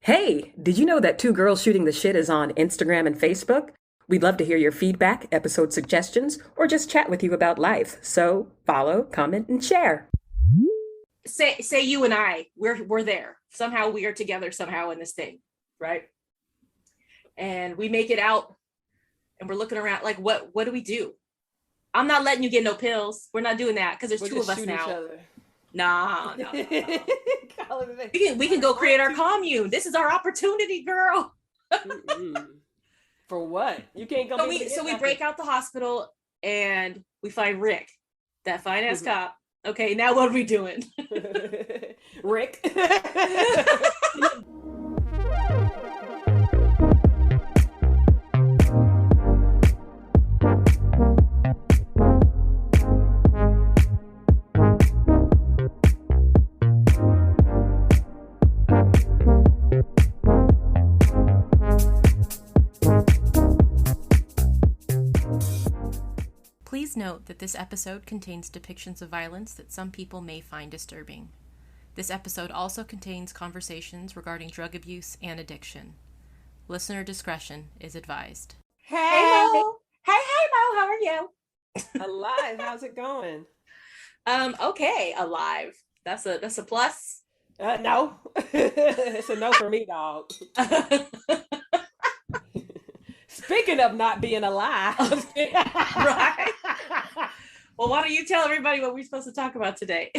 Hey, did you know that Two Girls Shooting the Shit is on Instagram and Facebook? We'd love to hear your feedback, episode suggestions, or just chat with you about life. So follow, comment, and share. Say you and I, we're there. Somehow we are together somehow in this thing, right? And we make it out and we're looking around like what do we do? I'm not letting you get no pills. We're not doing that because there's We'll two of just us shoot each now. other. Nah, no, no, no. We can go create our commune. This is our opportunity, girl. For what? You can't go. So we break out the hospital and we find Rick, that fine ass cop. Okay, now what are we doing? Rick. Please note that this episode contains depictions of violence that some people may find disturbing. This episode also contains conversations regarding drug abuse and addiction. Listener discretion is advised. Hey Mo. Hey Mo, how are you? Alive. How's it going? Okay, alive. That's a plus. No. It's a no for me, dog. Speaking of not being alive. Right. Well, why don't you tell everybody what we're supposed to talk about today?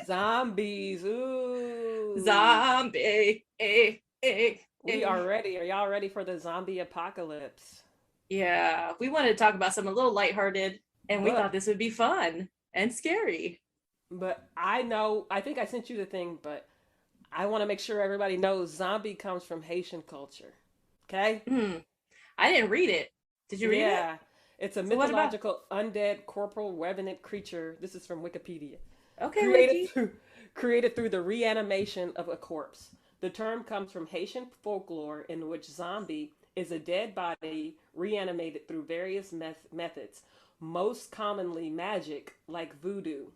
Zombies. Ooh. Zombie. We are ready. Are y'all ready for the zombie apocalypse? Yeah, we wanted to talk about something a little lighthearted, and we thought this would be fun and scary. But I think I sent you the thing, but I want to make sure everybody knows zombie comes from Haitian culture. Okay? I didn't read it. Did you read it? Yeah. It's a mythological undead corporal revenant creature. This is from Wikipedia. Okay, created through the reanimation of a corpse. The term comes from Haitian folklore in which zombie is a dead body reanimated through various methods, most commonly magic, like voodoo.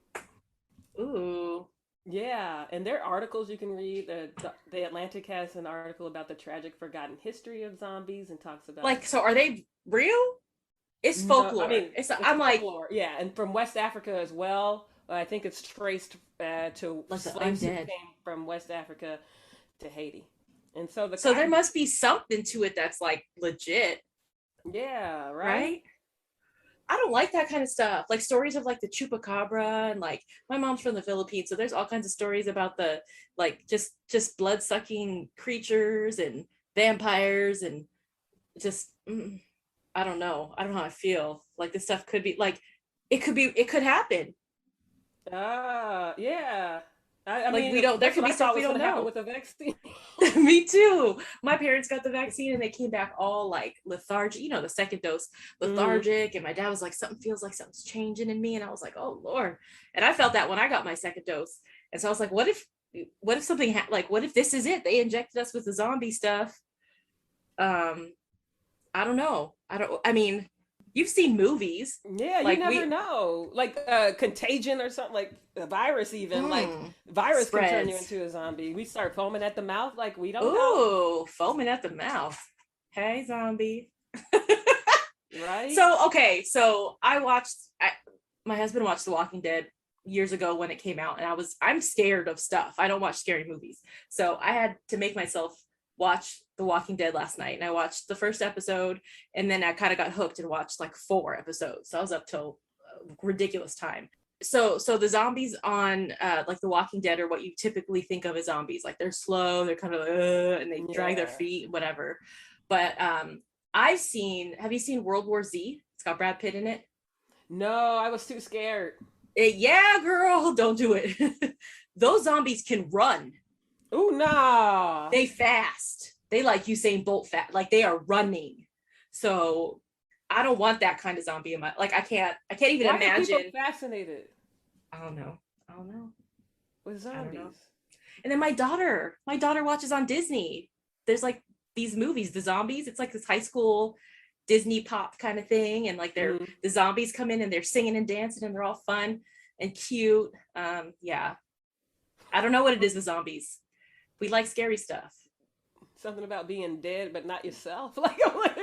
Ooh. Yeah, and there are articles you can read. The Atlantic has an article about the tragic forgotten history of zombies and talks about so are they real? It's folklore. No, I mean, I'm folklore. like, yeah, and from West Africa as well. I think it's traced to like slaves who undead. came from West Africa to Haiti, and so there must be something to it that's like legit. Yeah, right? I don't like that kind of stuff. Like stories of like the chupacabra, and like my mom's from the Philippines, so there's all kinds of stories about the like just blood sucking creatures and vampires and just I don't know. I don't know how I feel. Like this stuff could be like it could happen. Yeah. I like mean, we don't. There could be stuff we don't know with a vaccine. Me too. My parents got the vaccine and they came back all like lethargic. You know, the second dose, lethargic. And my dad was like, "Something feels like something's changing in me." And I was like, "Oh Lord!" And I felt that when I got my second dose. And so I was like, "What if something what if this is it? They injected us with the zombie stuff." I don't know. I mean, you've seen movies. Yeah, like you never know. Like contagion or something, like a virus even. Like virus spreads. can turn you into a zombie. We start foaming at the mouth like we don't know. Ooh, foaming at the mouth. Hey, zombie. Right? So my husband watched The Walking Dead years ago when it came out, and I'm scared of stuff. I don't watch scary movies. So I had to make myself watch The Walking Dead last night, and I watched the first episode, and then I kind of got hooked and watched like 4 episodes. So I was up till a ridiculous time. So the zombies on like The Walking Dead are what you typically think of as zombies. Like they're slow, they're kind of and they drag their feet, whatever. But have you seen World War Z? It's got Brad Pitt in it. No, I was too scared. Yeah, girl, don't do it. Those zombies can run. Ooh, nah. They fast. They like Usain Bolt fast. Like they are running. So I don't want that kind of zombie in my I can't even imagine. Why are people fascinated? I don't know. With zombies. And then my daughter watches on Disney. There's like these movies, the zombies. It's like this high school Disney pop kind of thing, and like the zombies come in and they're singing and dancing and they're all fun and cute. Yeah, I don't know what it is with zombies. We like scary stuff. Something about being dead, but not yourself. Like,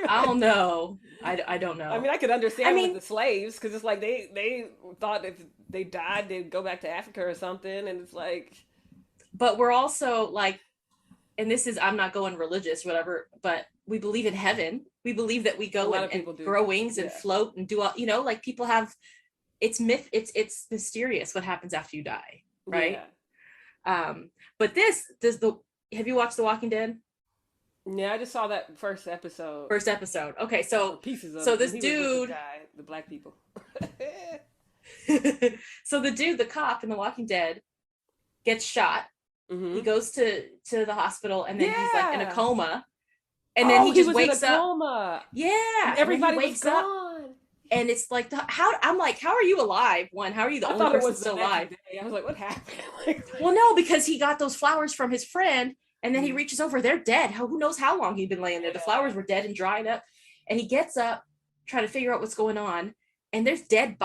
I don't know. I don't know. I mean, I could understand mean, with the slaves because it's like they thought if they died, they'd go back to Africa or something, and it's like. But we're also like, and this is, I'm not going religious, whatever, but we believe in heaven. We believe that we go and grow wings and float and do all, like people have, it's myth, it's mysterious what happens after you die, right? Yeah. But have you watched The Walking Dead? Yeah, I just saw that first episode. Okay, so pieces of so this dude, the black people. So the dude, the cop in The Walking Dead, gets shot. Mm-hmm. He goes to the hospital, and then he's like in a coma, and then he just wakes up. Coma. Yeah, and everybody wakes up, and it's like, how are you alive? How are you the only person still alive? Day. I was like, what happened? Well, no, because he got those flowers from his friend, and then he reaches over. They're dead. Who knows how long he'd been laying there? The flowers were dead and dried up, and he gets up, trying to figure out what's going on, and there's dead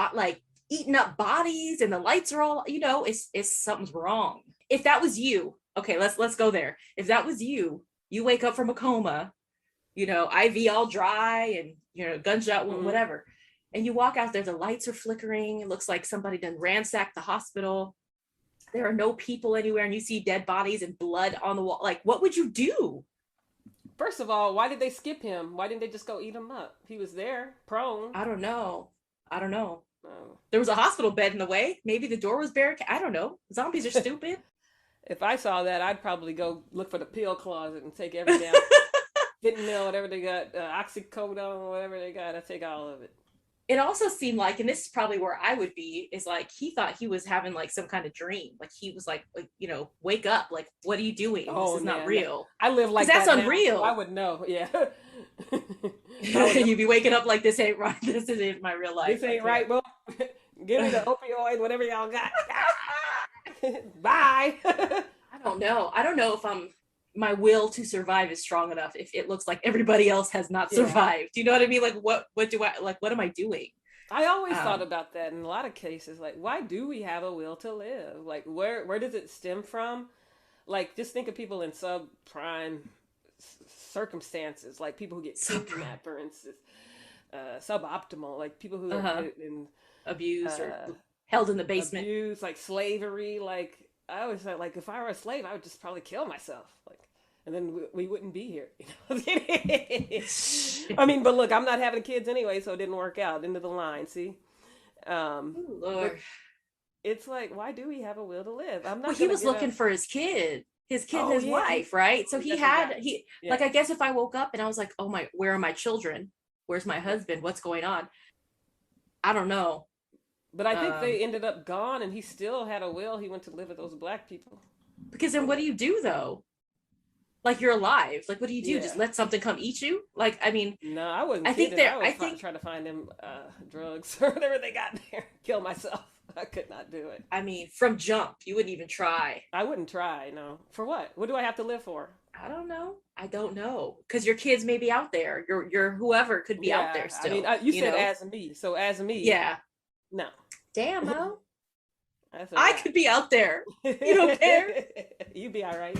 eaten up bodies, and the lights are all, it's something's wrong. If that was you, okay, let's go there. If that was you wake up from a coma, IV all dry and, gunshot, whatever. And you walk out there, the lights are flickering. It looks like somebody done ransacked the hospital. There are no people anywhere, and you see dead bodies and blood on the wall. Like, what would you do? First of all, why did they skip him? Why didn't they just go eat him up? He was there, prone. I don't know. Oh. There was a hospital bed in the way. Maybe the door was barricaded. I don't know. Zombies are stupid. If I saw that, I'd probably go look for the pill closet and take every damn fentanyl, whatever they got, oxycodone, whatever they got. I'd take all of it. It also seemed like, and this is probably where I would be, is like he thought he was having like some kind of dream. Like he was like wake up. Like, what are you doing? This is not real. I live like that's that unreal. Now, so I would know. Yeah. You'd be waking up like, this ain't right. This isn't my real life. This ain't right, bro. Give me the opioid, whatever y'all got. Bye. I don't know if my will to survive is strong enough if it looks like everybody else has not survived. Do you know what I mean? Like, what do I, like, what am I doing? I always thought about that in a lot of cases. Like, why do we have a will to live? Like, where does it stem from? Like, just think of people in subprime circumstances, like people who get kidnapped, for instance, suboptimal, like people who are in abused or held in the basement, abused, like slavery. Like, I always thought, like, if I were a slave, I would just probably kill myself, like, and then we wouldn't be here. I mean, but look, I'm not having kids anyway, so it didn't work out. End of the line. See, Lord, it's like, why do we have a will to live? I'm not. Well, he was looking for his kid and his wife, right? So like, I guess if I woke up and I was like, oh my, where are my children? Where's my husband? What's going on? I don't know. But I think they ended up gone, and he still had a will. He went to live with those black people. Because then what do you do, though? Like, you're alive. Like, what do you do? Yeah. Just let something come eat you? Like, I mean... No, I wasn't kidding. I was trying to find them drugs or whatever they got there. Kill myself. I could not do it. I mean, from jump, you wouldn't even try. I wouldn't try, no. For what? What do I have to live for? I don't know. Because your kids may be out there. Your whoever could be out there still. I mean, you said as me. So as me. Yeah. No. Damn, Mo. I could be out there. You don't care. You'd be all right.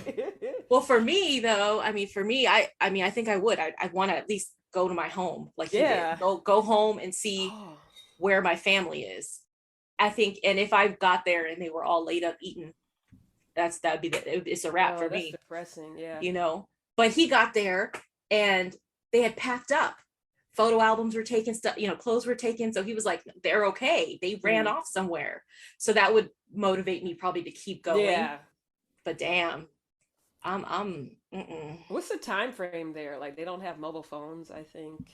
Well, for me though, I think I would. I want to at least go to my home. Like, go home and see where my family is. I think, and if I got there and they were all laid up eating, it's a wrap for me. Depressing, yeah. But he got there and they had packed up. Photo albums were taken, stuff, clothes were taken. So he was like, they're okay. They ran off somewhere. So that would motivate me probably to keep going. Yeah. But damn, I'm What's the time frame there? Like, they don't have mobile phones, I think.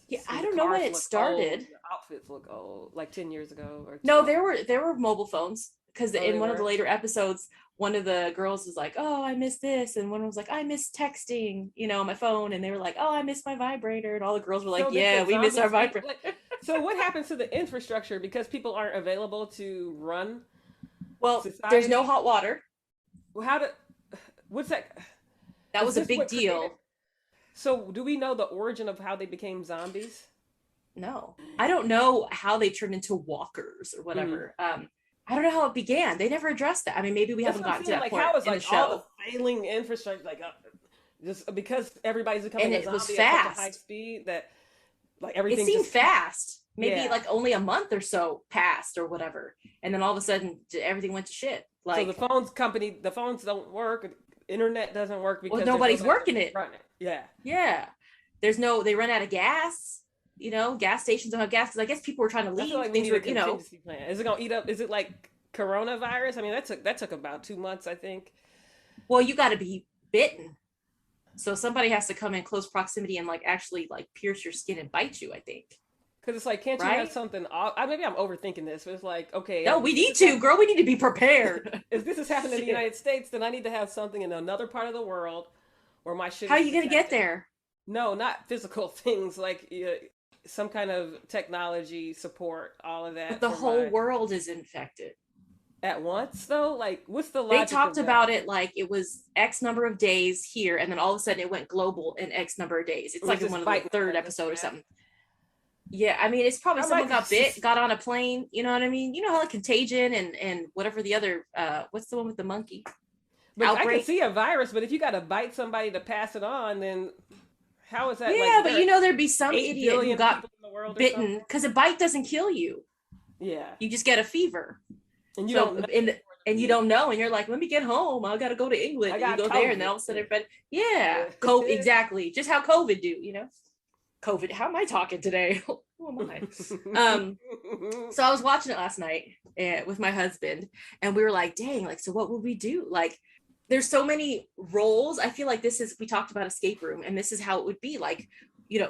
Yeah, I don't know when it started. Old. The outfits look old, like 10 years ago. No, there were mobile phones, because in one of the later episodes, one of the girls was like, oh, I miss this. And one was like, I miss texting, on my phone. And they were like, oh, I miss my vibrator. And all the girls were like, yeah, we miss our vibrator. So what happens to the infrastructure because people aren't available to run? Well, there's no hot water. Well, what's that? That was a big deal. So do we know the origin of how they became zombies? No, I don't know how they turned into walkers or whatever. I don't know how it began. They never addressed that. I mean, maybe we haven't gotten to that point in the show. All the failing infrastructure, like just because everybody's becoming And a it was zombie at such a high fast. speed that like It everything seemed just fast. Maybe yeah. like only a month or so passed or whatever. And then all of a sudden everything went to shit. So the Like, phones don't work, internet doesn't work well, because there's nobody's nobody working it. running. Yeah. Yeah. They run out of gas. Gas stations don't have gas because I guess people were trying to I feel leave. like we Things need were, a contingency plan. Is it gonna eat up? Is it like coronavirus? I mean, that took about 2 months, I think. well, you got to be bitten. So somebody has to come in close proximity and like actually like pierce your skin and bite you, I think. Because it's like, can't you have Right? something? Maybe I'm overthinking this, but it's like, okay, No, we need to, girl. We need to be prepared. if this has happened in the Shit. United States, then I need to have something in another part of the world where my shit How are is you gonna get protected. there? No, not physical things like some kind of technology support, all of But that the for whole my world is infected. at once though. Like, what's the They logic talked of that? about it like it was X number of days here, and then all of a sudden it went global in X number of days. It's It was like in just one of the biting third like this episode or bad. something. Yeah, I mean, it's probably I someone might got bit, got on a plane. You know what I mean? You know how like Contagion and whatever the other what's the one with the monkey But I can outbreak? see a virus, but if you got to bite somebody to pass it on, then how is that? Like, Yeah, but there are there'd be some 8 idiot who billion got people in the world or bitten something. because a bite doesn't kill you. Yeah, You just get a fever. and you So don't know. and you don't know, and you're like, let me get home. I gotta go to England. I And you got go there, and then COVID. all of a sudden everybody, yeah, Yeah. exactly. Just how COVID do. COVID. How am I talking today? Who am I? So I was watching it last night with my husband, and we were like, dang, like, so what would we do? Like, there's so many roles. I feel like we talked about escape room, and this is how it would be. Like,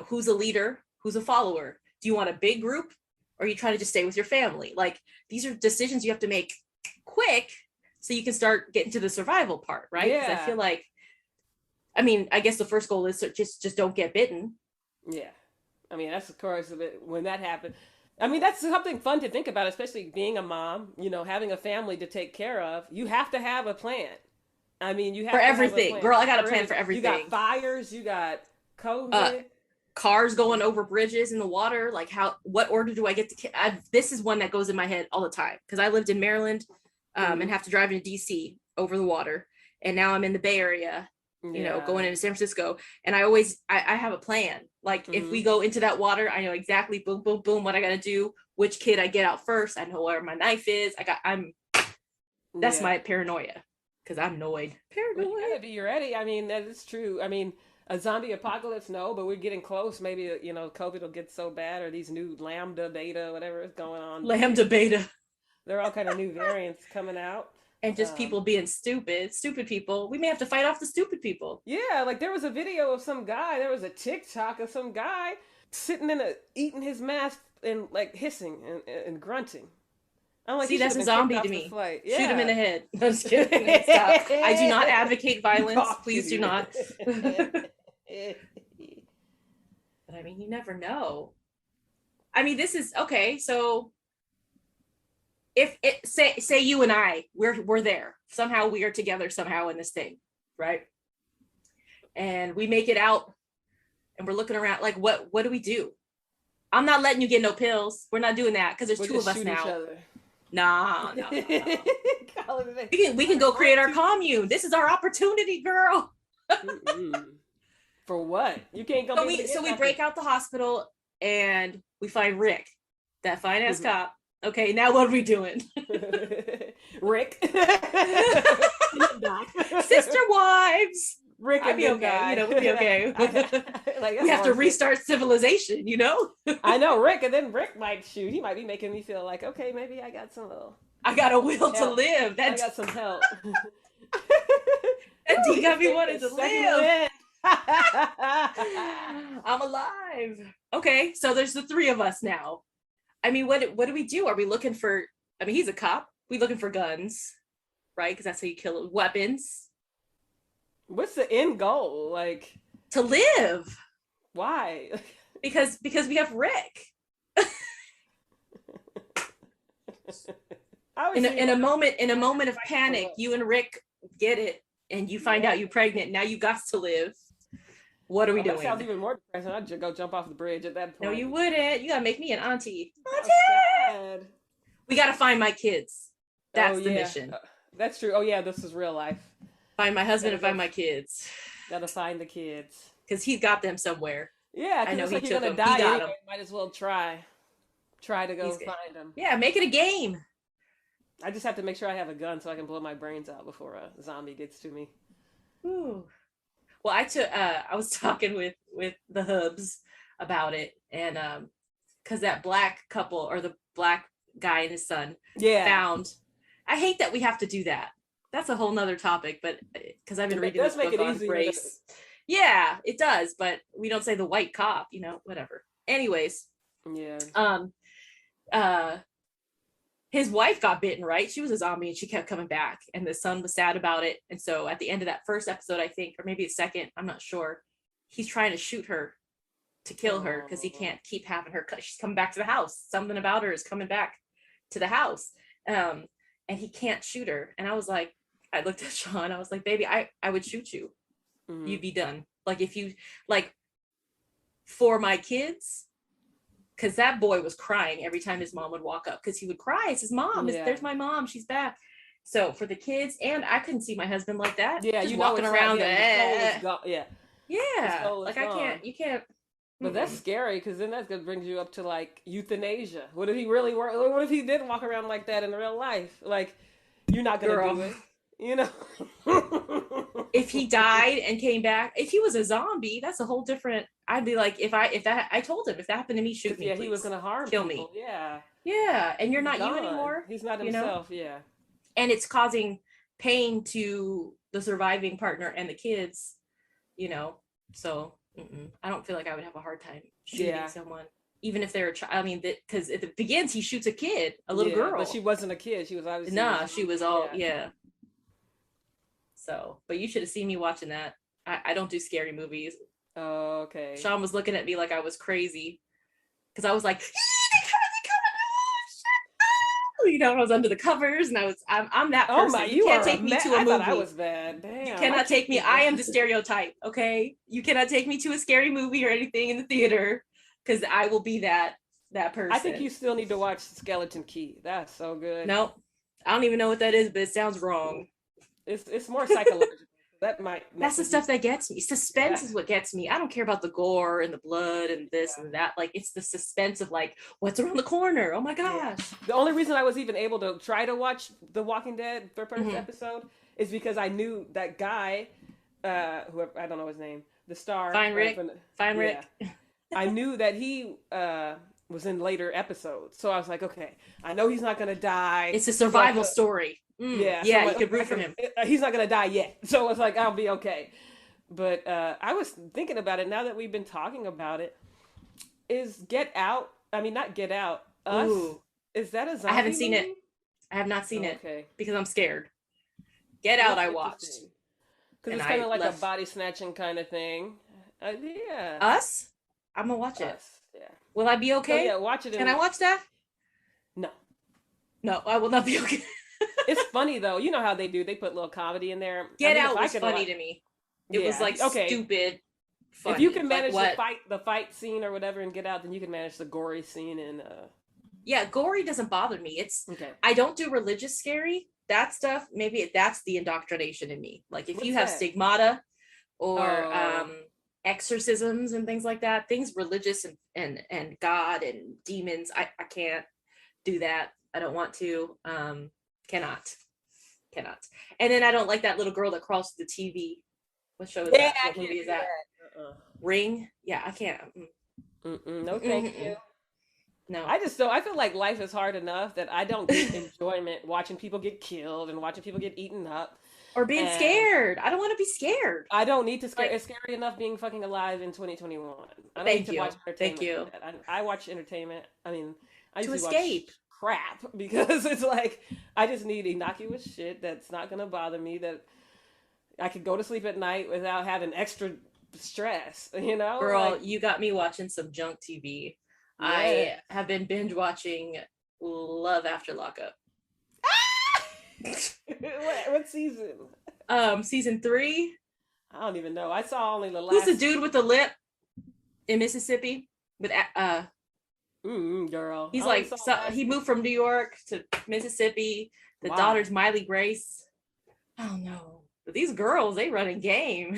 who's a leader, who's a follower? Do you want a big group, or are you trying to just stay with your family? Like, these are decisions you have to make quick so you can start getting to the survival part, right? Because I feel like, I mean, I guess the first goal is to just don't get bitten. Yeah, I mean that's of course of it when that happened. I mean that's something fun to think about, especially being a mom. Having a family to take care of. You have to have a plan. I mean, you have For to have a everything, plan. girl, I got a plan for everything. You got fires. You got COVID. Cars going over bridges in the water. Like, what order do I get to? This is one that goes in my head all the time because I lived in Maryland, and have to drive into DC over the water, and now I'm in the Bay Area. Going into San Francisco, and I have a plan. Like, if we go into that water, I know exactly boom, boom, boom, what I gotta do, which kid I get out first. I know where my knife is. That's my paranoia, because I'm annoyed. But you gotta be ready. I mean, that is true. I mean, a zombie apocalypse, no, but we're getting close. Maybe COVID will get so bad, or these new lambda, beta, whatever is going on. Lambda, beta. There are all kind of new variants coming out. And just people being stupid people. We may have to fight off the stupid people. Yeah, like there was a video of some guy. There was a TikTok of some guy sitting eating his mask and like hissing and grunting. I'm like, see, that's a zombie to me. Yeah. Shoot him in the head. I'm just kidding. Stop. I do not advocate violence. Please do not. But I mean, you never know. I mean, this is okay. So if it say you and I, we're there. Somehow we are together somehow in this thing, right? And we make it out and we're looking around like, what do we do? I'm not letting you get no pills. We're not doing that because there's two of us now. Nah. We can go create our commune. This is our opportunity, girl. For what? You can't go. So we break out the hospital and we find Rick, that fine ass cop. Okay, now what are we doing? Rick. Sister wives. Rick I'd be okay. We'd be okay. We have to restart civilization, I know, Rick, and then Rick might shoot. He might be making me feel like, okay, maybe I got some little. I got a will to live. I got some help. That D got me wanting to live. I'm alive. Okay, so there's the three of us now. I mean, what do we do? Are we looking for? I mean, he's a cop. We looking for guns, right? Because that's how you kill weapons. What's the end goal? Like to live. Why? Because we have Rick. In a moment of panic, you and Rick get it, and you find out you're pregnant. Now you got to live. What are we doing? That sounds even more depressing. I'd just go jump off the bridge at that point. No, you wouldn't. You gotta make me an auntie. Auntie! We gotta find my kids. That's the mission. That's true. Oh yeah, this is real life. Find my husband Gotta and find go. my kids. Gotta find the kids. Because he's got them somewhere. Yeah, I because know it's he like you're took gonna them. He die got anyway. them. Might as well try to go He's good. find them. Yeah, make it a game. I just have to make sure I have a gun so I can blow my brains out before a zombie gets to me. Ooh. Well, I was talking with the hubs about it, and because that black couple or the black guy and his son Yeah, found. I hate that we have to do that. That's a whole nother topic, but because I've been it reading does this make book it on easier. race. Yeah, it does, but we don't say the white cop, whatever. Anyways, Yeah. uh his wife got bitten, right? She was a zombie and she kept coming back, and the son was sad about it. And so at the end of that first episode, I think, or maybe the second, I'm not sure, he's trying to shoot her to kill her because he can't keep having her cut. She's coming back to the house. Something about her is coming back to the house. And he can't shoot her. And I looked at Sean, I was like, baby, I would shoot you. Mm-hmm. You'd be done. Like, if you, like, for my kids, because that boy was crying every time his mom would walk up, because he would cry. It's his mom. Yeah. There's my mom. She's back. So for the kids, and I couldn't see my husband like that. Yeah, just you know, walking around. yeah. Yeah, like gone. you can't. But that's scary, because then that's gonna bring you up to like euthanasia. What if he really what if he didn't walk around like that in real life? Like, you're not gonna do it, you know. If he died and came back, if he was a zombie, that's a whole different. I'd be like, I told him, if that happened to me, shoot me. Yeah, please. he was gonna kill people. me. Yeah, and you're He's not gone. you anymore. He's not himself. Yeah, and it's causing pain to the surviving partner and the kids. So I don't feel like I would have a hard time shooting someone, even if they're a child. I mean, because at the begins, he shoots a kid, a little girl. But she wasn't a kid. She was obviously she was all So, but you should have seen me watching that. I don't do scary movies. Oh, okay. Sean was looking at me like I was crazy because I was like, I was under the covers, and I'm that person. Oh my, you can't take me to a movie. I thought I was bad. Damn. You cannot take me. I am the stereotype. Okay, you cannot take me to a scary movie or anything in the theater, because I will be that person. I think you still need to watch Skeleton Key. That's so good. Nope, I don't even know what that is, but it sounds wrong. It's more psychological. That's the stuff that gets me. Suspense is what gets me. I don't care about the gore and the blood and this and that. Like, it's the suspense of like, what's around the corner? Oh my gosh. The only reason I was even able to try to watch The Walking Dead, the first episode, is because I knew that guy, whoever, I don't know his name, the star. Fine Rick. I knew that he was in later episodes. So I was like, okay, I know he's not going to die. It's a survival story. Yeah, you could root for him. He's not gonna die yet, so it's like I'll be okay. But I was thinking about it now that we've been talking about it. Is Get Out? I mean, not Get Out. Us? Ooh. Is that a zombie? I haven't seen movie? it. I have not seen Okay. it because I'm scared. Get Out, I watched. Because it's kind of like a body snatching kind of thing. Yeah. Us? I'm gonna watch it. Us. Yeah. Will I be okay? So, yeah, watch it. Can I watch that? No. No, I will not be okay. It's funny though. You know how they do. They put a little comedy in there. Get Out was funny to me. It was like stupid. Funny. If you can manage like the fight scene or whatever and Get Out, then you can manage the gory scene and. Yeah, gory doesn't bother me. It's okay. I don't do religious scary. That stuff, maybe that's the indoctrination in me. Like if you have stigmata or exorcisms and things like that, things religious and God and demons, I can't do that. I don't want to. Cannot. And then I don't like that little girl that crawls to the TV. What show is that? What movie is that? Ring? Yeah, I can't. No, thank you. No. I just don't. I feel like life is hard enough that I don't get enjoyment watching people get killed and watching people get eaten up. Or being scared. I don't want to be scared. I don't need to scare. It's scary enough being fucking alive in 2021. I don't need to watch entertainment. Thank you. I watch entertainment. I mean, I to usually escape. Watch crap because it's like I just need innocuous shit that's not gonna bother me, that I could go to sleep at night without having extra stress, Girl, like, you got me watching some junk TV. Yeah. I have been binge watching Love After Lockup. what season? Season 3. I don't even know. I saw only the last. Who's the dude with the lip in Mississippi? With girl. He's like, he moved from New York to Mississippi. The daughter's Miley Grace. Oh no. But these girls, they running game.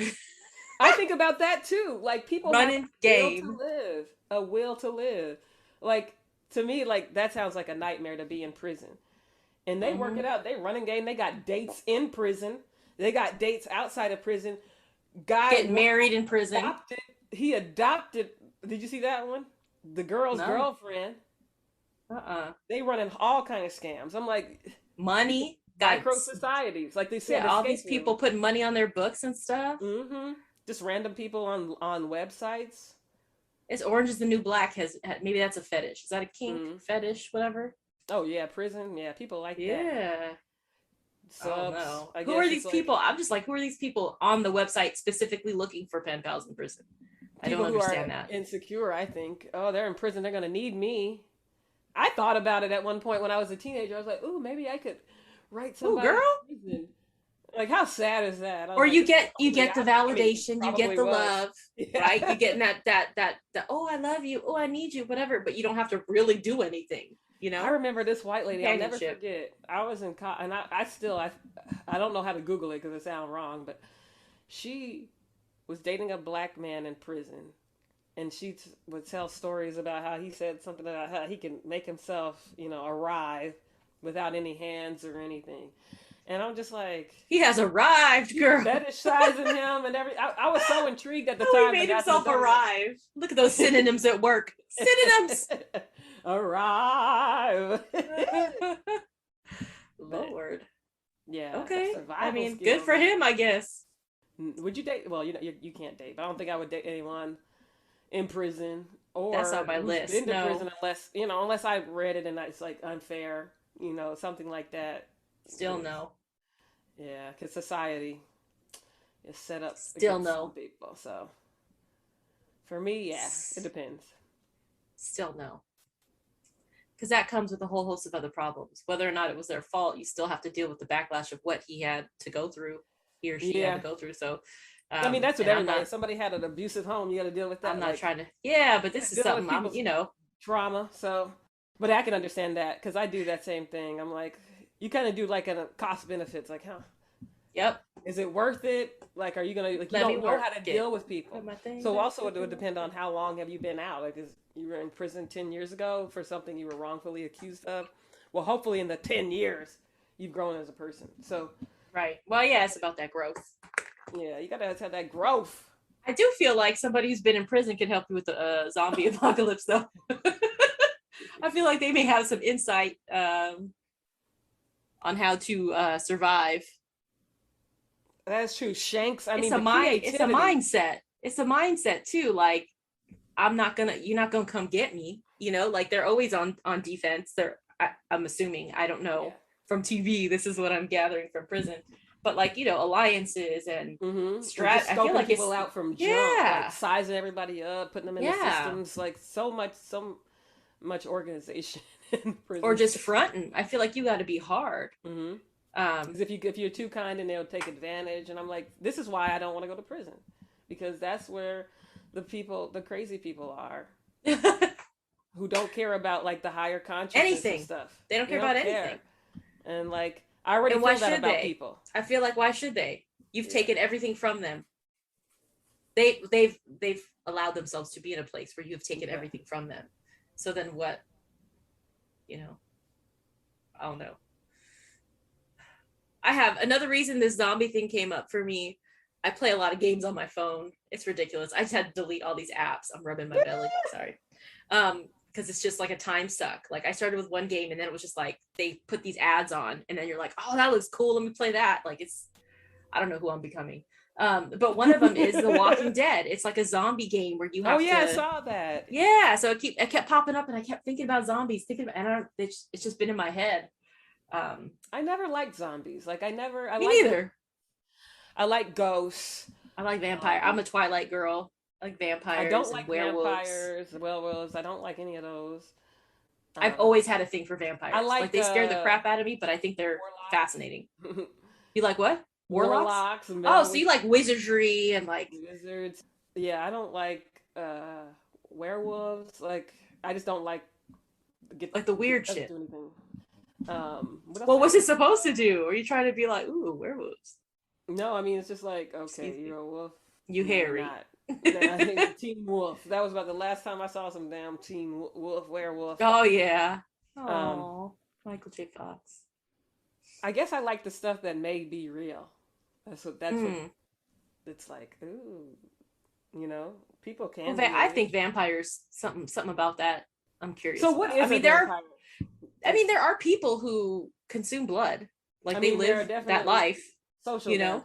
I think about that too. Like people have Running a will to game. live, a will to live. Like to me, like that sounds like a nightmare to be in prison. And they work Hmm. it out. They running game. They got dates in prison. They got dates outside of prison. Guy Getting married in prison. adopted. He adopted. Did you see that one? The girl's No. girlfriend. Uh-uh. They running all kind of scams. I'm like, Money. Got, micro societies, like they said, yeah, all these escape people rooms. putting money on their books and stuff. Mm-hmm. Just random people on websites. It's Orange is the New Black maybe that's a fetish. Is that a kink Mm-hmm. fetish, whatever? Oh yeah, prison. Yeah, people like that. Yeah. I don't Subs. know. I Who guess are it's these like people? I'm just like, who are these people on the website specifically looking for pen pals in prison? I don't people who are understand that. insecure. I think, oh, they're in prison. They're gonna need me. I thought about it at one point when I was a teenager. I was like, ooh, maybe I could write Ooh, somebody girl. in prison. Like, how sad is that? I was Or like, you this is get probably the I mean, validation, you get probably the was. love, Yeah. right? You getting that oh, I love you, oh, I need you, whatever, but you don't have to really do anything, you know? I remember this white lady. I'll never Companionship. forget. I was in and I don't know how to Google it because it sounds wrong, but she was dating a black man in prison, and she would tell stories about how he said something about how he can make himself, arrive without any hands or anything. And I'm just like, He has arrived, girl. fetishizing him and every. I was so intrigued at the Oh, time. he made that I himself done that. arrive. Look at those synonyms at work. Synonyms. Arrive. Lord. Yeah. Okay. I survival mean, skills. good for him, I guess. Would you date? Well, you can't date, but I don't think I would date anyone in prison or That's on my who's list. been to No. prison unless I read it and it's like unfair, something like that. Still no. Yeah, because society is set up Still against no. some people. So for me, yeah, it depends. Still no. Because that comes with a whole host of other problems. Whether or not it was their fault, you still have to deal with the backlash of what he had to go through, he or she had to go through. So, I mean, that's what and everybody. If somebody had an abusive home, you got to deal with that. I'm not like, trying to. Yeah, but this is deal with something I'm. people's trauma. So, but I can understand that because I do that same thing. I'm like, you kind of do like a cost benefits, like, huh? Yep. Is it worth it? Like, are you gonna like? You Let me don't know work how to it. deal with people. Put my thing So back also it up would in depend my- on how long have you been out. Like, is you were in prison 10 years ago for something you were wrongfully accused of. Well, hopefully in the 10 years you've grown as a person. So Right. Well, yeah, it's about that growth. yeah, you gotta have that growth. I do feel like somebody who's been in prison can help you with the zombie apocalypse, though. I feel like they may have some insight on how to survive. That's true. Shanks. I mean, It's a the mind. It's a creativity. mindset. It's a mindset too. Like, you're not gonna come get me. Like they're always on defense. I'm assuming. I don't know Yeah. from TV. This is what I'm gathering from prison. But like alliances and Mm-hmm. I feel Scoping like people it's out from jump, yeah. like sizing everybody up, putting them in the Yeah. systems, like so much organization in prison. or just fronting. I feel like you got to be hard. Mm-hmm. Because if you're too kind, and they'll take advantage. And I'm like, this is why I don't want to go to prison, because that's where the crazy people are, who don't care about like the higher consciousness Anything. and stuff. They don't care about anything. And like, I already And feel why that should about they? people. I feel like why should they? You've Yeah. taken everything from them. They've allowed themselves to be in a place where you've taken Yeah. everything from them. So then what? I don't know. I have another reason this zombie thing came up for me. I play a lot of games on my phone. It's ridiculous. I just had to delete all these apps. I'm rubbing my belly. Sorry. Because it's just like a time suck. Like I started with one game and then it was just like they put these ads on and then you're like, oh, that looks cool. Let me play that. Like I don't know who I'm becoming. But one of them is The Walking Dead. It's like a zombie game where you have I to. saw that. Yeah. So it kept popping up and I kept thinking about zombies, it's just been in my head. I never liked zombies. Like Me like neither. I like ghosts. I like vampire. I'm a Twilight girl. I like vampires. I don't and like werewolves. vampires, werewolves. I don't like any of those. I've always had a thing for vampires. I like, they scare the crap out of me, but I think they're warlocks. fascinating. You like what? Warlocks? and Oh, so you like wizardry and like wizards. Yeah, I don't like werewolves. Like, I just don't like the weird doesn't shit. do anything. Well, what's it supposed to do? Are you trying to be like, ooh, werewolves? No, I mean it's just like, Excuse okay, me. you're a wolf. You No, you're hairy. not. Nah, I think Teen Wolf. That was about the last time I saw some damn Wolf werewolf. Oh yeah. Um, Oh, Michael J. Fox. I guess I like the stuff that may be real. That's what Mm. it's like. Ooh, people Well, can be I think age. vampires. Something about that. I'm So curious what about. I is a mean, there are. vampire? I mean, That's there are people who consume blood. I Like they mean, there are live that definitely life. social You know,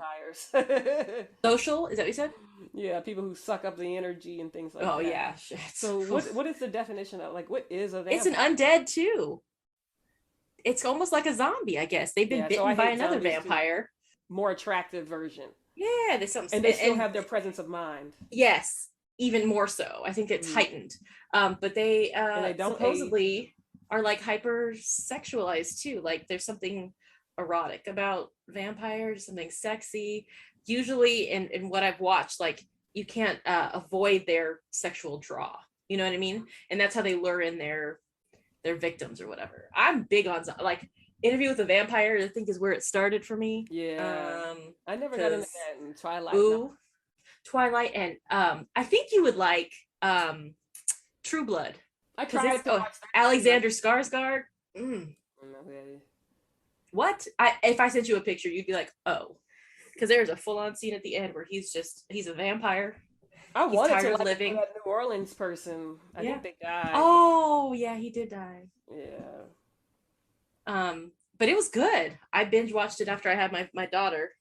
vampires. social. Is that what you said? Yeah, people who suck up the energy and things like Oh that. yeah. Shit. So what is the definition of like what is a It's an vampire? undead too. It's almost like a zombie, I guess. They've been Yeah, so I bitten by hate another zombies too. vampire. More attractive version. Yeah, there's something, And they still and have their presence of mind. yes, even more so. I think it's Mhm. heightened. But they And they don't age. supposedly are like hyper sexualized too. Like there's something erotic about vampires, something sexy. Usually in what I've watched, like you can't avoid their sexual draw. You know what I mean? And that's how they lure in their victims or whatever. I'm big on like Interview with a Vampire. I think is where it started for me. Yeah. I never got into Because that in Twilight. No. ooh, Twilight, and I think you would like True Blood I because tried it's to watch that. Alexander Skarsgård. Mm, I don't know who that is. what? If I sent you a picture, you'd be like, oh, because there's a full on scene at the end where he's a vampire. I He's wanted tired to of like it for living. that New Orleans person. I Yeah. think they died. Oh yeah, he did die. Yeah. But it was good. I binge watched it after I had my daughter.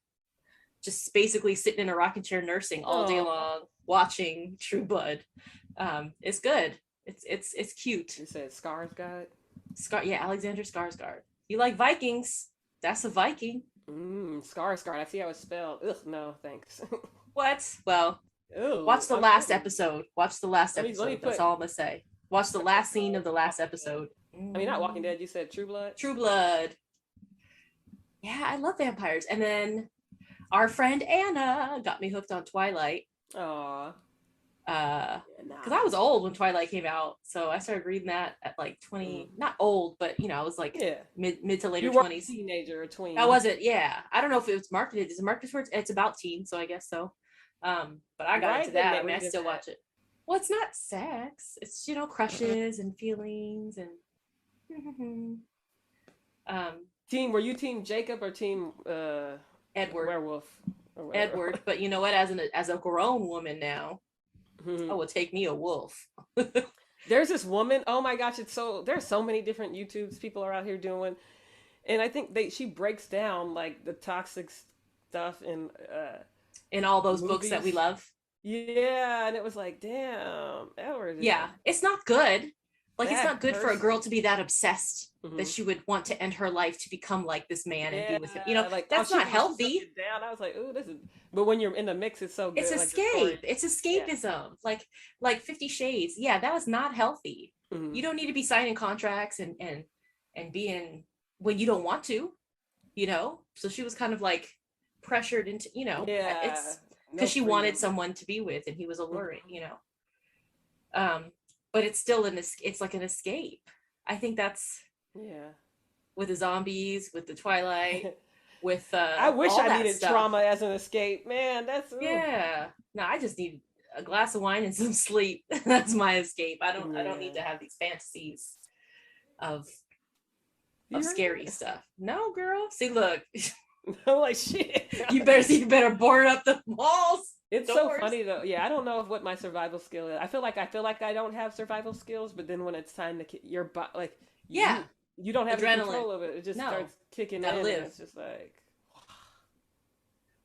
Just basically sitting in a rocking chair nursing all day Oh, long, watching True Blood. It's good. It's cute. you said Skarsgård. Yeah, Alexander Skarsgård. You like Vikings? That's a Viking. Skarsgård. I see how it's spelled. Ugh, no, thanks. What? Well, Ew. watch the last episode. Watch the last Let me episode. put. That's all I'm gonna say. Watch the last scene of the last episode. I mean, not Walking Dead. You said True Blood. True Blood. Yeah, I love vampires. And then our friend Anna got me hooked on Twilight. Aw. Because I was old when Twilight came out, so I started reading that at like 20. Not old, but I was like Yeah. mid to later You were 20s. a teenager or tween. That was it. Yeah, I don't know if it was marketed. Is it marketed towards? It's about teens, so I guess so. But I got Why into didn't that. they I mean, I read still that? watch it. Well, it's not sex. It's crushes and feelings and. Team? Were you team Jacob or team Edward. werewolf? Or whatever? Edward, but you know what? As a grown woman now, I would take me a wolf. There's this woman. Oh my gosh, there's so many different YouTubes people are out here doing, and I think she breaks down like the toxic stuff in all those books that we movies. love. Yeah, and it was like, damn, Edward. Yeah, it's not good. Like it's Bad not good for a person. girl to be that obsessed that Mhm. she would want to end her life to become like this man and be with him. Like That's oh, not she healthy. took it down. I was like, ooh, this is. But when you're in the mix, it's so good. It's like the story. escape. It's escapism. Like 50 Shades. Yeah, that was not healthy. Mhm. You don't need to be signing contracts and being when you don't want to, So she was kind of like pressured into, Yeah, it's no because she wanted freedom. someone to be with and he was alluring, but it's still it's like an escape. I think that's Yeah. with the zombies, with the Twilight, with I wish all I that needed stuff. trauma as an escape. Man, that's Yeah. No, I just need a glass of wine and some sleep. That's my escape. I don't need to Yeah. have these fantasies of You heard scary me? stuff. No, girl. See, look, I'm like shit. you better board up the walls. It's doors. so funny though. Yeah, I don't know what my survival skill is. I feel like I don't have survival skills, but then when it's time to your like Yeah. you don't have any Adrenaline. control of it. It just No. starts kicking Gotta in. live. And it's just like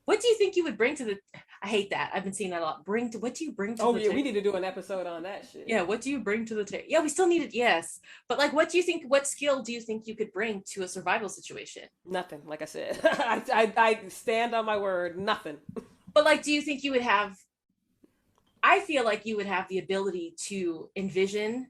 What do you think you would bring to the? I hate that. I've been seeing that a lot. What do you bring to oh the yeah, we table? need to do an episode on that shit. Yeah, what do you bring to the table? Yeah, we still need it. Yes, but like, what skill do you think you could bring to a survival situation? Nothing. Like I said, I stand on my word. Nothing. But like, do you think you would have? I feel like you would have the ability to envision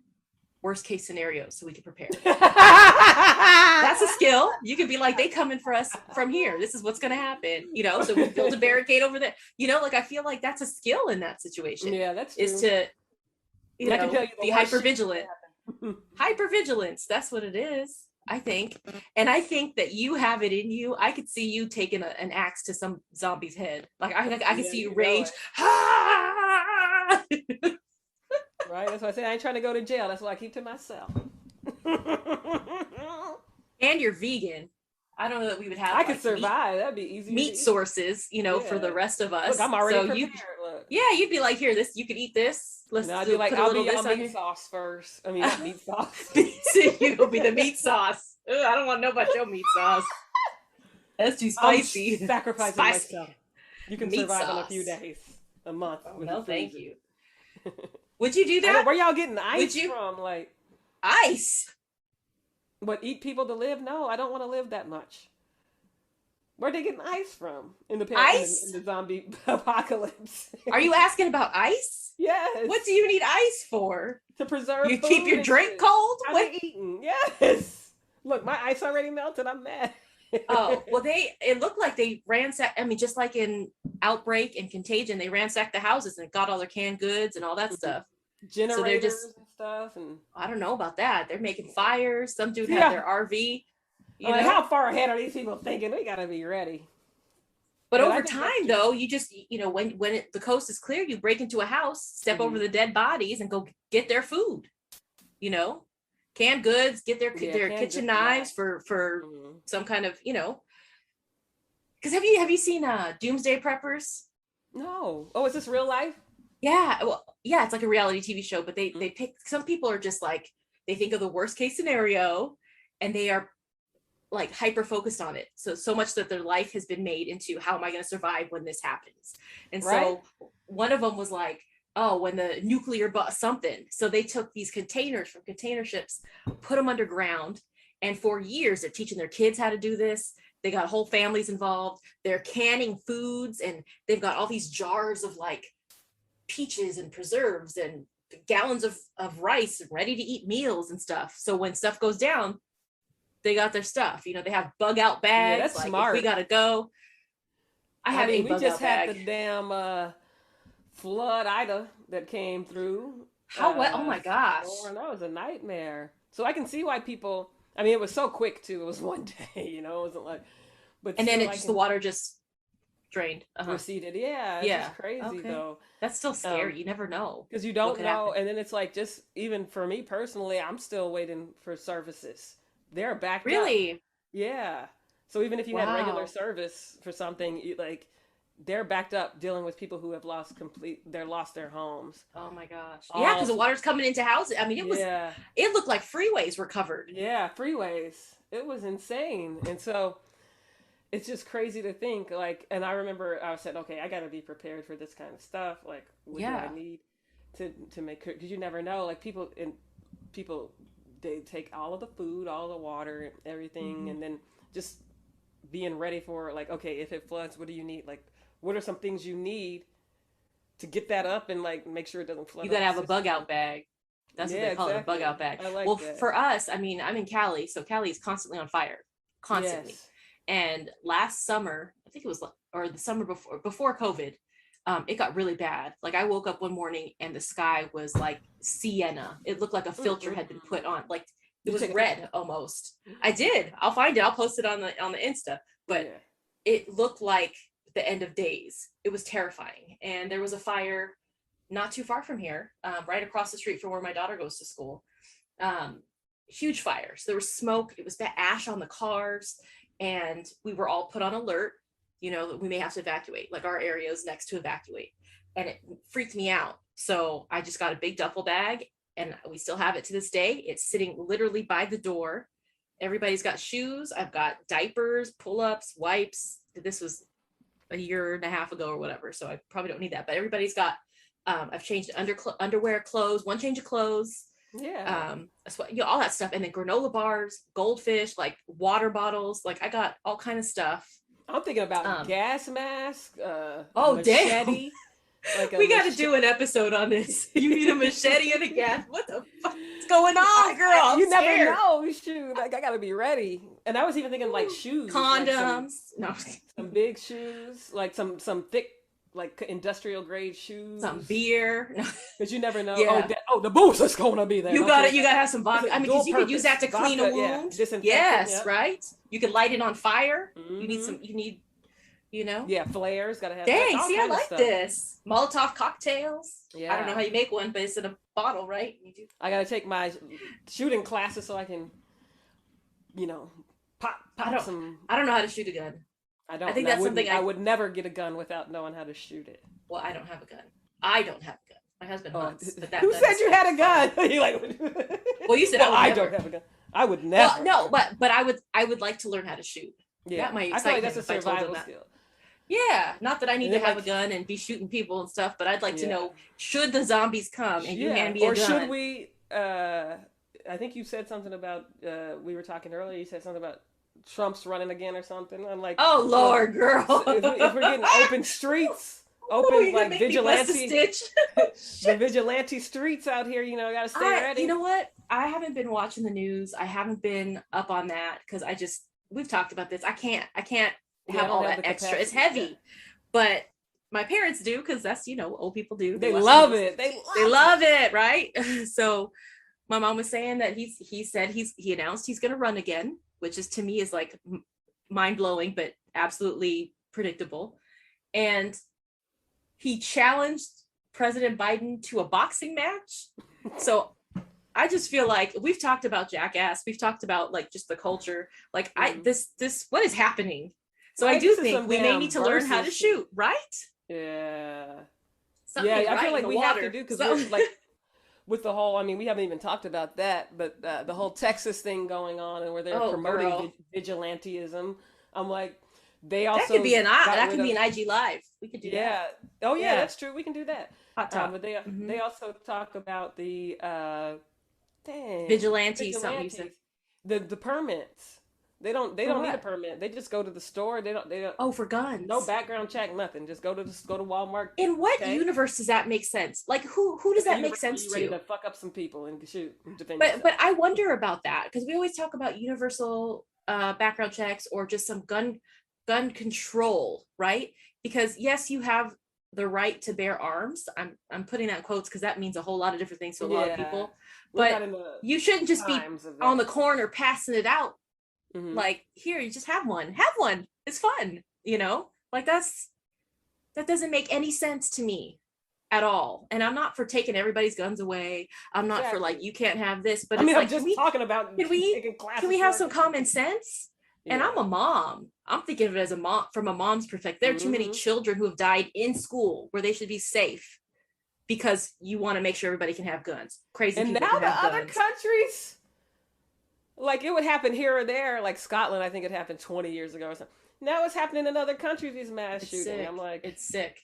worst case scenarios so we could prepare. That's a skill. You could be like, they coming for us from here. This is what's going to happen. So we build a barricade over there. Like I feel like that's a skill in that situation. Yeah, that's true. Is to, I can tell you the be worst hyper shit vigilant. can happen. Hypervigilance. That's what it is. I think. And I think that you have it in you. I could see you taking an axe to some zombie's head. Like I could see you rage. Right? That's why I say I ain't trying to go to jail. That's why I keep to myself. And you're vegan. I don't know that we would have. I could survive. That'd be easy. Meat sources, for the rest of us. Look, I'm already so prepared. You'd be like, here, this you could eat this. Let's I'd be like, put a I'll little be this on meat here. sauce first. I mean, not meat sauce. You'll be the meat sauce. Ugh, I don't want to know about your meat sauce. That's too spicy. I'm sacrificing myself. You can meat survive sauce. on a few days, a month. Oh, no, thank you. Would you do that? Know, where y'all getting ice from? Like ice? What, eat people to live? No, I don't want to live that much. Where'd they getting ice from in the zombie apocalypse? Are you asking about ice? Yes. What do you need ice for? To preserve you food keep your drink cold? How they eating? Yes. Look, my ice already melted. I'm mad. Oh, well, it looked like they ransacked, I mean, just like in Outbreak and Contagion, they ransacked the houses and got all their canned goods and all that stuff. Generators so and stuff. And I don't know about that. They're making fires. Some dude had their RV. How far ahead are these people thinking? We gotta be ready. But over time, though, you just, when the coast is clear, you break into a house, step over the dead bodies, and go get their food. Canned goods, get their kitchen knives for some kind of, Because have you seen Doomsday Preppers? No. Oh, is this real life? Yeah. Well, yeah, it's like a reality TV show, but they pick, some people are just like, they think of the worst case scenario and they are like hyper focused on it. So much that their life has been made into, how am I going to survive when this happens? And so one of them was like, oh, when the nuclear something. So they took these containers from container ships, put them underground. And for years, they're teaching their kids how to do this. They got whole families involved. They're canning foods, and they've got all these jars of like peaches and preserves and gallons of rice ready to eat meals and stuff. So when stuff goes down, they got their stuff. They have bug out bags. Yeah, that's like, smart. If we gotta go. We just had the damn flood Ida that came through. How wet? Oh my gosh. That was a nightmare. So I can see why people, it was so quick too. It was one day, it wasn't like, but and then the water just drained. Receded. Yeah. It's just crazy though. That's still scary. You never know. Because you don't know. And then it's like, just even for me personally, I'm still waiting for services. They're backed up. Really? Yeah. So even if you had regular service for something, they're backed up dealing with people who have lost their homes. Oh my gosh. Yeah, because the water's coming into houses. It looked like freeways were covered. Yeah, freeways. It was insane. And so it's just crazy to think, and I remember I said, okay, I got to be prepared for this kind of stuff. Like, what do I need to make, because you never know, like people, they take all of the food, all the water, everything, and then just being ready for, like, okay, if it floods, what do you need? Like, what are some things you need to get that up and like make sure it doesn't flood? You got to have a bug out bag. That's what they call it, a bug out bag. I like that. For us, I'm in Cali, so Cali is constantly on fire, constantly. Yes. And last summer, I think it was, or the summer before COVID, it got really bad. Like, I woke up one morning and the sky was like sienna. It looked like a filter had been put on. Like, it was red almost. I did. I'll find it. I'll post it on the Insta. But it looked like the end of days. It was terrifying. And there was a fire not too far from here, right across the street from where my daughter goes to school. Huge fires. There was smoke. It was ash on the cars. And we were all put on alert, that we may have to evacuate. Like, our area is next to evacuate. And it freaked me out. So I just got a big duffel bag, and we still have it to this day. It's sitting literally by the door. Everybody's got shoes. I've got diapers, pull-ups, wipes. This was a year and a half ago or whatever, so I probably don't need that. But everybody's got, I've changed underwear, clothes, one change of clothes. Yeah. All that stuff. And then granola bars, goldfish, like water bottles. Like, I got all kind of stuff. I'm thinking about gas mask, machete. We got to do an episode on this. You need a machete and a gas. What the fuck is going on, girl? You never know. Shoot, like, I got to be ready. And I was even thinking like shoes, condoms, like some big shoes, like some thick, like industrial grade shoes. Some beer. Because you never know. Yeah. The booze is going to be there. You gotta have some vodka. I mean, because you could use that to vodka, clean a wound. Disinfectant, yes, right. You could light it on fire. Mm-hmm. You need, Yeah, flares. Gotta have. Dang, see, I like this. Molotov cocktails. Yeah. I don't know how you make one, but it's in a bottle, right? You do. I gotta take my shooting classes so I can, pop some. I don't know how to shoot a gun. I think that's something I would never get a gun without knowing how to shoot it. Well, I don't have a gun. I don't have a gun. My husband hunts. But Who said you had a gun? You like? Well, you said I don't have a gun. I would never. Well, no, but I would like to learn how to shoot. Yeah, that might I feel like that's a survival skill. Yeah, not that I need to have a gun and be shooting people and stuff, but I'd like to know, should the zombies come and you hand me a gun? Or should we, I think you said something about, we were talking earlier, you said something about Trump's running again or something. I'm like, oh Lord, girl. If we're getting open streets, like vigilante, the vigilante streets out here, gotta stay ready. You know what? I haven't been watching the news. I haven't been up on that because we've talked about this. I can't have all that extra. It's heavy, but my parents do because that's old people do. They love it. They love it, right? So my mom was saying that he announced he's going to run again, which is to me is like mind blowing, but absolutely predictable. And he challenged President Biden to a boxing match. So I just feel like we've talked about Jackass. We've talked about like just the culture. Like this what is happening? So I do think we may need to learn how to shoot, right? Yeah. Something I feel like we have to do because we're like with the whole. I mean, we haven't even talked about that, but the whole Texas thing going on and where they're promoting vigilantism. I'm like, they also that could be an IG Live. We could do that. Oh yeah, that's true. We can do that. Hot top. But they also talk about the vigilantes. Something you said. The permits. They don't need a permit. They just go to the store. They don't. Oh, for guns. No background check, nothing. Just go to Walmart. In what universe does that make sense? Like who does that make sense to? Ready to fuck up some people and shoot and defend yourself. But I wonder about that because we always talk about universal background checks or just some gun control, right? Because yes, you have the right to bear arms. I'm putting that in quotes because that means a whole lot of different things to a lot of people. But you shouldn't just be on the corner passing it out. Mm-hmm. Like, here, you just have one. It's fun, like that doesn't make any sense to me at all. And I'm not for taking everybody's guns away. I'm not for like, you can't have this, but I'm just talking about can we have some common sense? Yeah. And I'm a mom. I'm thinking of it as a mom from a mom's perspective. There are too many children who have died in school where they should be safe because you want to make sure everybody can have guns. Crazy and people now can have the other countries. Like it would happen here or there, like Scotland, I think it happened 20 years ago or something. Now it's happening in other countries, these mass shootings. Sick. I'm like, it's sick.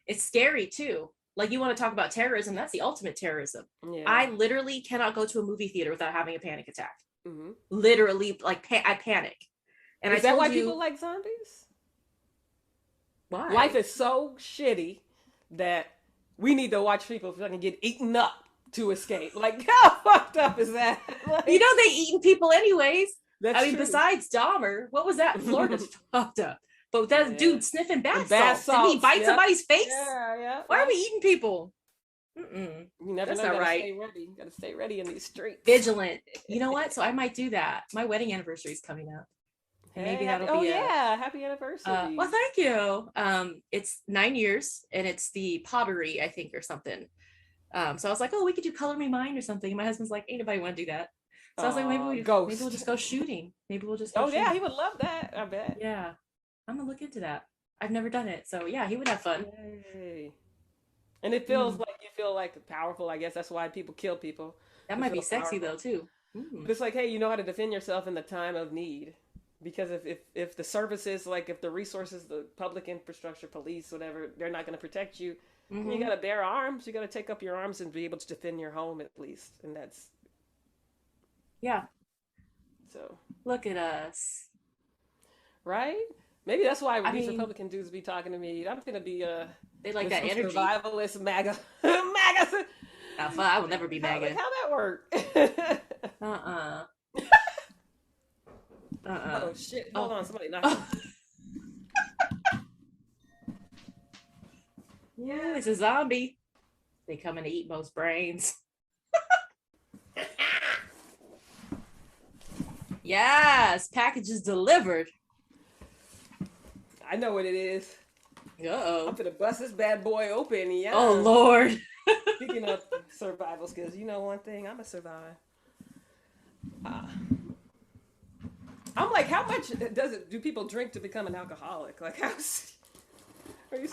It's scary too. Like you want to talk about terrorism, that's the ultimate terrorism. Yeah. I literally cannot go to a movie theater without having a panic attack. Mm-hmm. Literally, like I panic. And is that why people like zombies? Why? Life is so shitty that we need to watch people fucking get eaten up to escape. Like, how fucked up is that? Like, they eating people anyways. That's true. Besides Dahmer, what was that? Florida's fucked up. But that dude sniffing bath salts. Did he bite somebody's face? Yeah. Why are we eating people? You never That's know. Not right. Stay ready. You gotta stay ready in these streets. Vigilant. You know what? So I might do that. My wedding anniversary is coming up. Maybe that'll be happy anniversary. Well, thank you. It's 9 years and it's the pottery, I think, or something. So I was like, we could do color me mine or something. And my husband's like, ain't nobody want to do that. So I was like, maybe we'll just go shooting. Maybe we'll just go shooting. Yeah, he would love that, I bet. Yeah. I'm gonna look into that. I've never done it. So yeah, he would have fun. Yay. And it feels like you feel like powerful. I guess that's why people kill people. That might be sexy though too. But it's like, hey, you know how to defend yourself in the time of need. Because if the services, like if the resources, the public infrastructure, police, whatever, they're not going to protect you, you got to bear arms. You got to take up your arms and be able to defend your home at least. And that's. Yeah. So. Look at us. Right? Maybe that's why these Republican dudes be talking to me. I'm going to be they like that energy. Survivalist MAGA. MAGA. I will never be MAGA. How that work? Oh shit! Hold on, somebody knocked. Ooh, it's a zombie. They come in to eat most brains. Yes, package is delivered. I know what it is. Uh-oh. I'm gonna bust this bad boy open. Yeah. Oh, Lord. Speaking of survival skills, you know one thing, I'm gonna survive. I'm like, how much do people drink to become an alcoholic? Like, I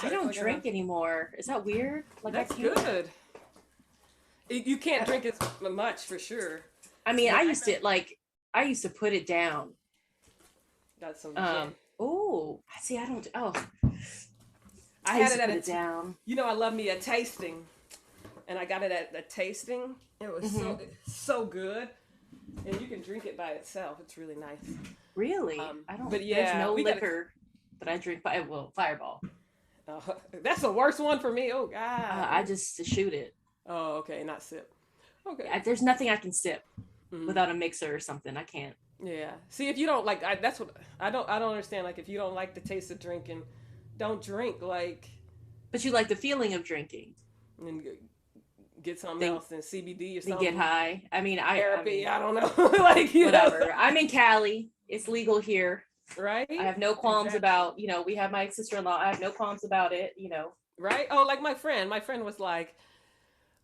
don't drink anymore. Is that weird? Like, That's I can't. good. You can't drink as much for sure. I mean, I used to put it down. That's some Oh, see, I don't. Oh, I had it at put it down. You know, I love me a tasting, and I got it at a tasting. It was so good, and you can drink it by itself. It's really nice. Really? I don't. But yeah, there's no liquor that I drink by. Well, Fireball. That's the worst one for me. Oh God. I just shoot it. Oh, okay, not sip. Okay. There's nothing I can sip without a mixer or something. I can't. Yeah. See, if you don't like, that's what I don't understand. Like, if you don't like the taste of drinking, don't drink. Like, but you like the feeling of drinking. And get something else than CBD or something. Get high. I mean, therapy. I don't know. Like, whatever. Know. I'm in Cali. It's legal here. Right. I have no qualms about. You know, we have my sister-in-law. I have no qualms about it. You know. Right. Oh, like my friend. My friend was like,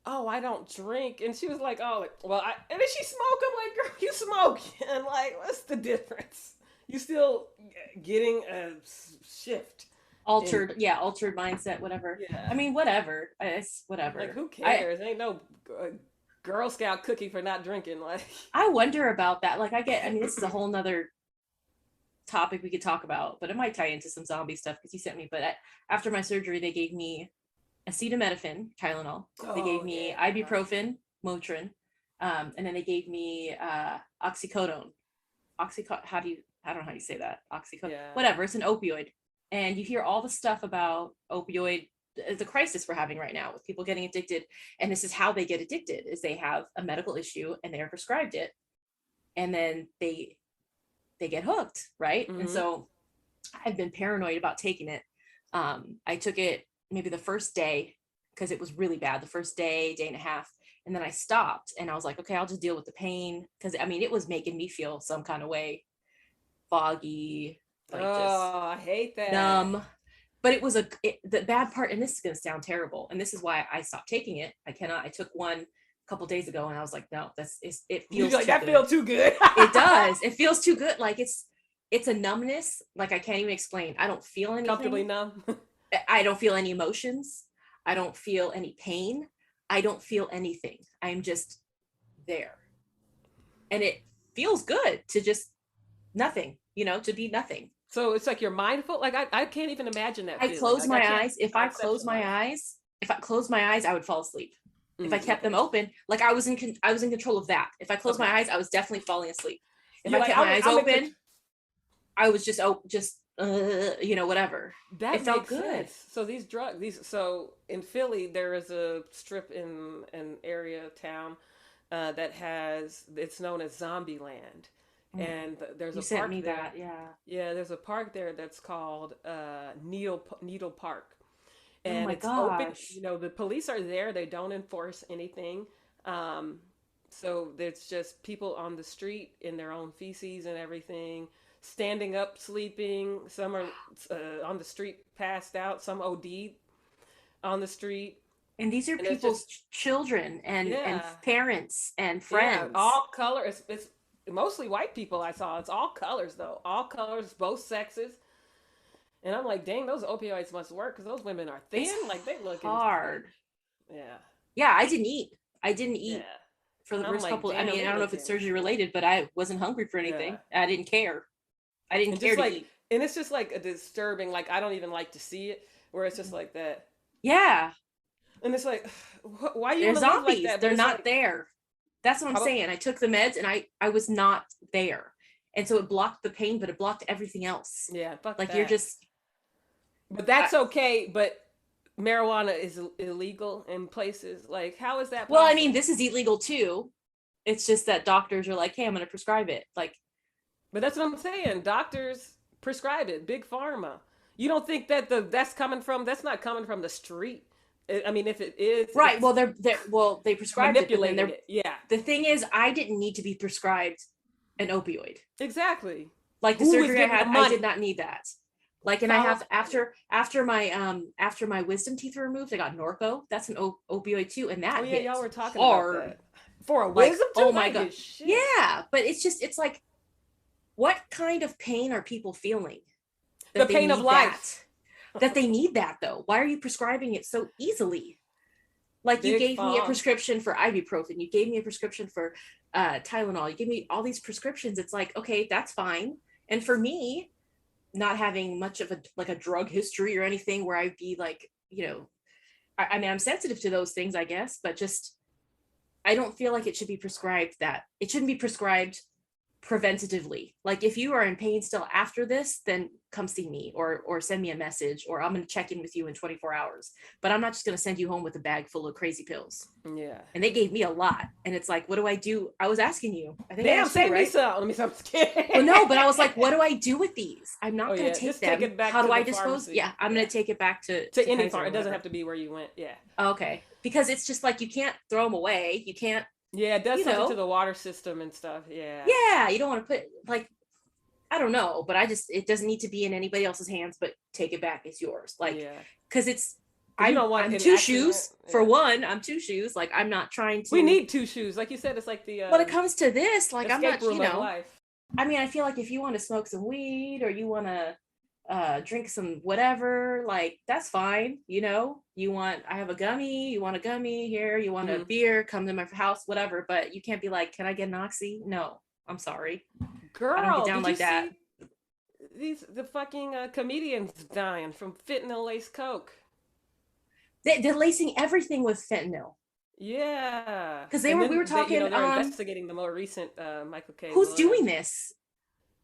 oh, I don't drink. And she was like, oh, well, and then she smoked. I'm like, girl, you smoke. And like, what's the difference? You still getting a shift. Altered mindset, whatever. Yeah. I mean, whatever. It's whatever. Like, who cares? Ain't no Girl Scout cookie for not drinking. Like, I wonder about that. Like, I mean, this is a whole nother topic we could talk about, but it might tie into some zombie stuff because you sent me. But after my surgery, they gave me acetaminophen, Tylenol. They gave me ibuprofen, Motrin, and then they gave me oxycodone. I don't know how you say that. Oxycodone. Yeah. Whatever. It's an opioid. And you hear all the stuff about opioid, the crisis we're having right now with people getting addicted. And this is how they get addicted: is they have a medical issue and they're prescribed it, and then they get hooked, right? Mm-hmm. And so I've been paranoid about taking it. I took it maybe the first day because it was really bad. The first day and a half, and then I stopped and I was like, okay, I'll just deal with the pain, because I mean, it was making me feel some kind of way, foggy. Like, I hate that. Numb. But it was the bad part, and this is going to sound terrible, and this is why I stopped taking it. I took one a couple days ago, and I was like, no, it feels like, that feels too good. It does. It feels too good. Like, it's a numbness. Like, I can't even explain. I don't feel anything. Comfortably numb. I don't feel any emotions. I don't feel any pain. I don't feel anything. I'm just there. And it feels good to just nothing, to be nothing. So it's like you're mindful. Like, I can't even imagine that. I close my eyes. If I close my eyes, I would fall asleep. If I kept them open, like I was in control of that. If I closed my eyes, I was definitely falling asleep. If I kept my eyes open, I was just whatever. That it felt good. Sense. So these drugs, so in Philly, there is a strip in an area of town that it's known as Zombie Land. And there's a park there. Yeah, there's a park there that's called Needle Park, and it's open. The police are there. They don't enforce anything. So there's just people on the street in their own feces and everything, standing up, sleeping. Some are on the street, passed out. Some OD'd on the street. And these are people's children and parents and friends. Yeah, all colors. It's mostly white people I saw. It's all colors, though. All colors, both sexes. And I'm like, dang, those opioids must work, because those women are thin. It's like, they look hard. Yeah. Yeah, I didn't eat for the first couple. I mean, I don't know if it's surgery related, but I wasn't hungry for anything. Yeah. I didn't care. I didn't care to eat. And it's just like a disturbing, like, I don't even like to see it, where it's just like that. Yeah. And it's like, why you They're zombies. Like that? They're not there. That's what I'm saying. I took the meds and I was not there. And so it blocked the pain, but it blocked everything else. Yeah. Like that. You're just. But that's okay. But marijuana is illegal in places. Like, how is that possible? Well, I mean, this is illegal too. It's just that doctors are like, hey, I'm going to prescribe it. Like. But that's what I'm saying. Doctors prescribe it. Big pharma. You don't think that that's not coming from the street? I mean, if it is right, well, they prescribed it, but then manipulating it. Yeah, the thing is, I didn't need to be prescribed an opioid. exactly. Like the Who is surgery I getting the had, I money? did not need that. Like, and I Follow have after my wisdom teeth were removed, I got Norco. That's an opioid too, and that Oh yeah, hit y'all were talking hard. about that. For a Like, wisdom oh tooth, my I god, get shit. yeah. But it's like, what kind of pain are people feeling? The pain of life. That they need that though. Why are you prescribing it so easily? Like, you gave me a prescription for ibuprofen, you gave me a prescription for Tylenol, you gave me all these prescriptions. It's like, okay, that's fine. And for me, not having much of a drug history or anything where I'd be like, I mean, I'm sensitive to those things, I guess, but just, I don't feel like it should be prescribed that. It shouldn't be prescribed preventatively. Like, if you are in pain still after this, then come see me or send me a message, or I'm going to check in with you in 24 hours. But I'm not just going to send you home with a bag full of crazy pills. Yeah. And they gave me a lot. And it's like, what do I do? I was asking you. I think Damn, save me right? some. Let me stop. Well, no, but I was like, what do I do with these? I'm not going to take just them. take it back How to do I the dispose? pharmacy. Yeah, I'm going to take it back to any Kaiser farm. It doesn't have to be where you went. Yeah. Okay. Because it's just like, you can't throw them away. You can't. Yeah, it does something to the water system and stuff. Yeah. Yeah, you don't want to put, like, I don't know, but it doesn't need to be in anybody else's hands, but take it back. It's yours. Like, because it's, I'm two shoes for one. I'm two shoes. Like, I'm not trying to. We need two shoes. Like you said, it's like the. When it comes to this, like, I'm not, life. I mean, I feel like if you want to smoke some weed or you want to drink some whatever, like, that's fine. I have a gummy, you want a gummy here, you want a beer, come to my house, whatever. But you can't be like, can I get an oxy? No, I'm sorry. Girl, I don't get down like that. The fucking comedians dying from fentanyl laced coke. They're lacing everything with fentanyl. Yeah, because we were talking. They're investigating the more recent Michael K. Who's doing this?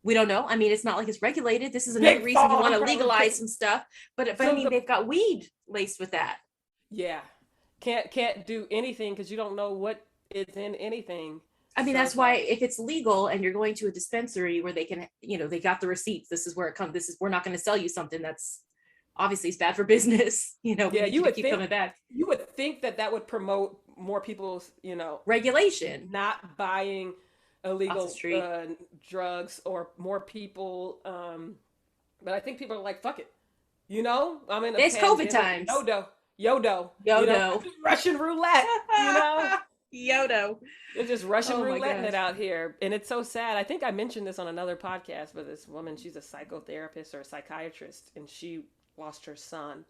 We don't know. I mean, it's not like it's regulated. This is another reason you want to legalize some stuff. But I mean, they've got weed laced with that. Yeah, can't do anything because you don't know what is in anything. I mean, that's why if it's legal and you're going to a dispensary where they can, they got the receipts. This is where it comes. We're not going to sell you something that's obviously it's bad for business. Yeah, you would keep coming back. You would think that would promote more people's, regulation, not buying illegal drugs, or more people. But I think people are like, fuck it. I mean, it's COVID times. Yodo. Russian roulette. Yodo. They're just Russian rouletting it out here. And it's so sad. I think I mentioned this on another podcast, but this woman, she's a psychotherapist or a psychiatrist, and she lost her son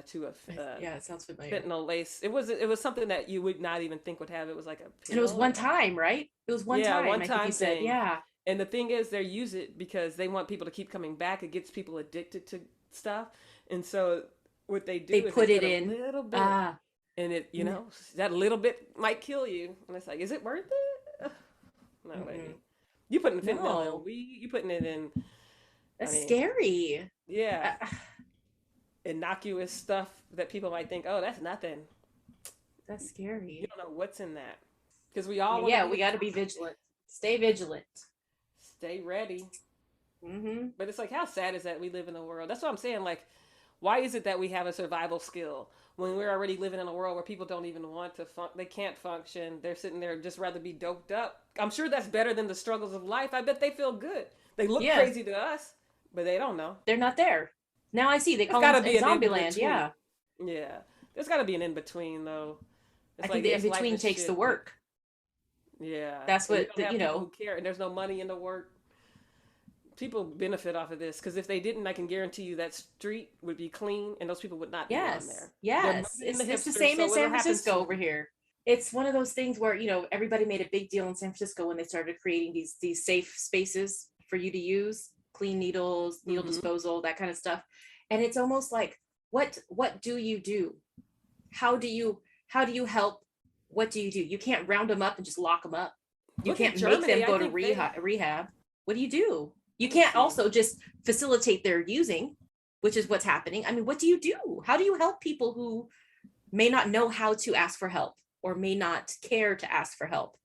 to a it sounds familiar. Fentanyl lace. It was something that you would not even think would have. It was like a and it was one time, right? It was one time. One time you said, yeah. And the thing is, they use it because they want people to keep coming back. It gets people addicted to stuff, and so what they do is put they it in a little bit. And it, that little bit might kill you. And it's like, is it worth it? No, baby. You putting fentanyl in weed, you putting it in. That's scary. Yeah. Innocuous stuff that people might think, oh, that's nothing. That's scary. You don't know what's in that. Because we all we got to be vigilant. Stay vigilant. Stay ready. Mm-hmm. But it's like, how sad is that we live in a world? That's what I'm saying. Like, why is it that we have a survival skill when we're already living in a world where people don't even want to they can't function. They're sitting there just rather be doped up. I'm sure that's better than the struggles of life. I bet they feel good. They look crazy to us, but they don't know. They're not there. Now I see. They call it zombie land. Yeah. Yeah. There's got to be an in-between, though. I think the in-between takes the work. Yeah. That's what, people who care, and there's no money in the work. People benefit off of this because if they didn't, I can guarantee you that street would be clean and those people would not be on there. Yes, it's the same in San Francisco over here. It's one of those things where everybody made a big deal in San Francisco when they started creating these safe spaces for you to use, clean needles, needle disposal, that kind of stuff. And it's almost like, what do you do? How do you help? What do? You can't round them up and just lock them up. You can't make them go to rehab. What do you do? You can't also just facilitate their using, which is what's happening. I mean, what do you do? How do you help people who may not know how to ask for help or may not care to ask for help?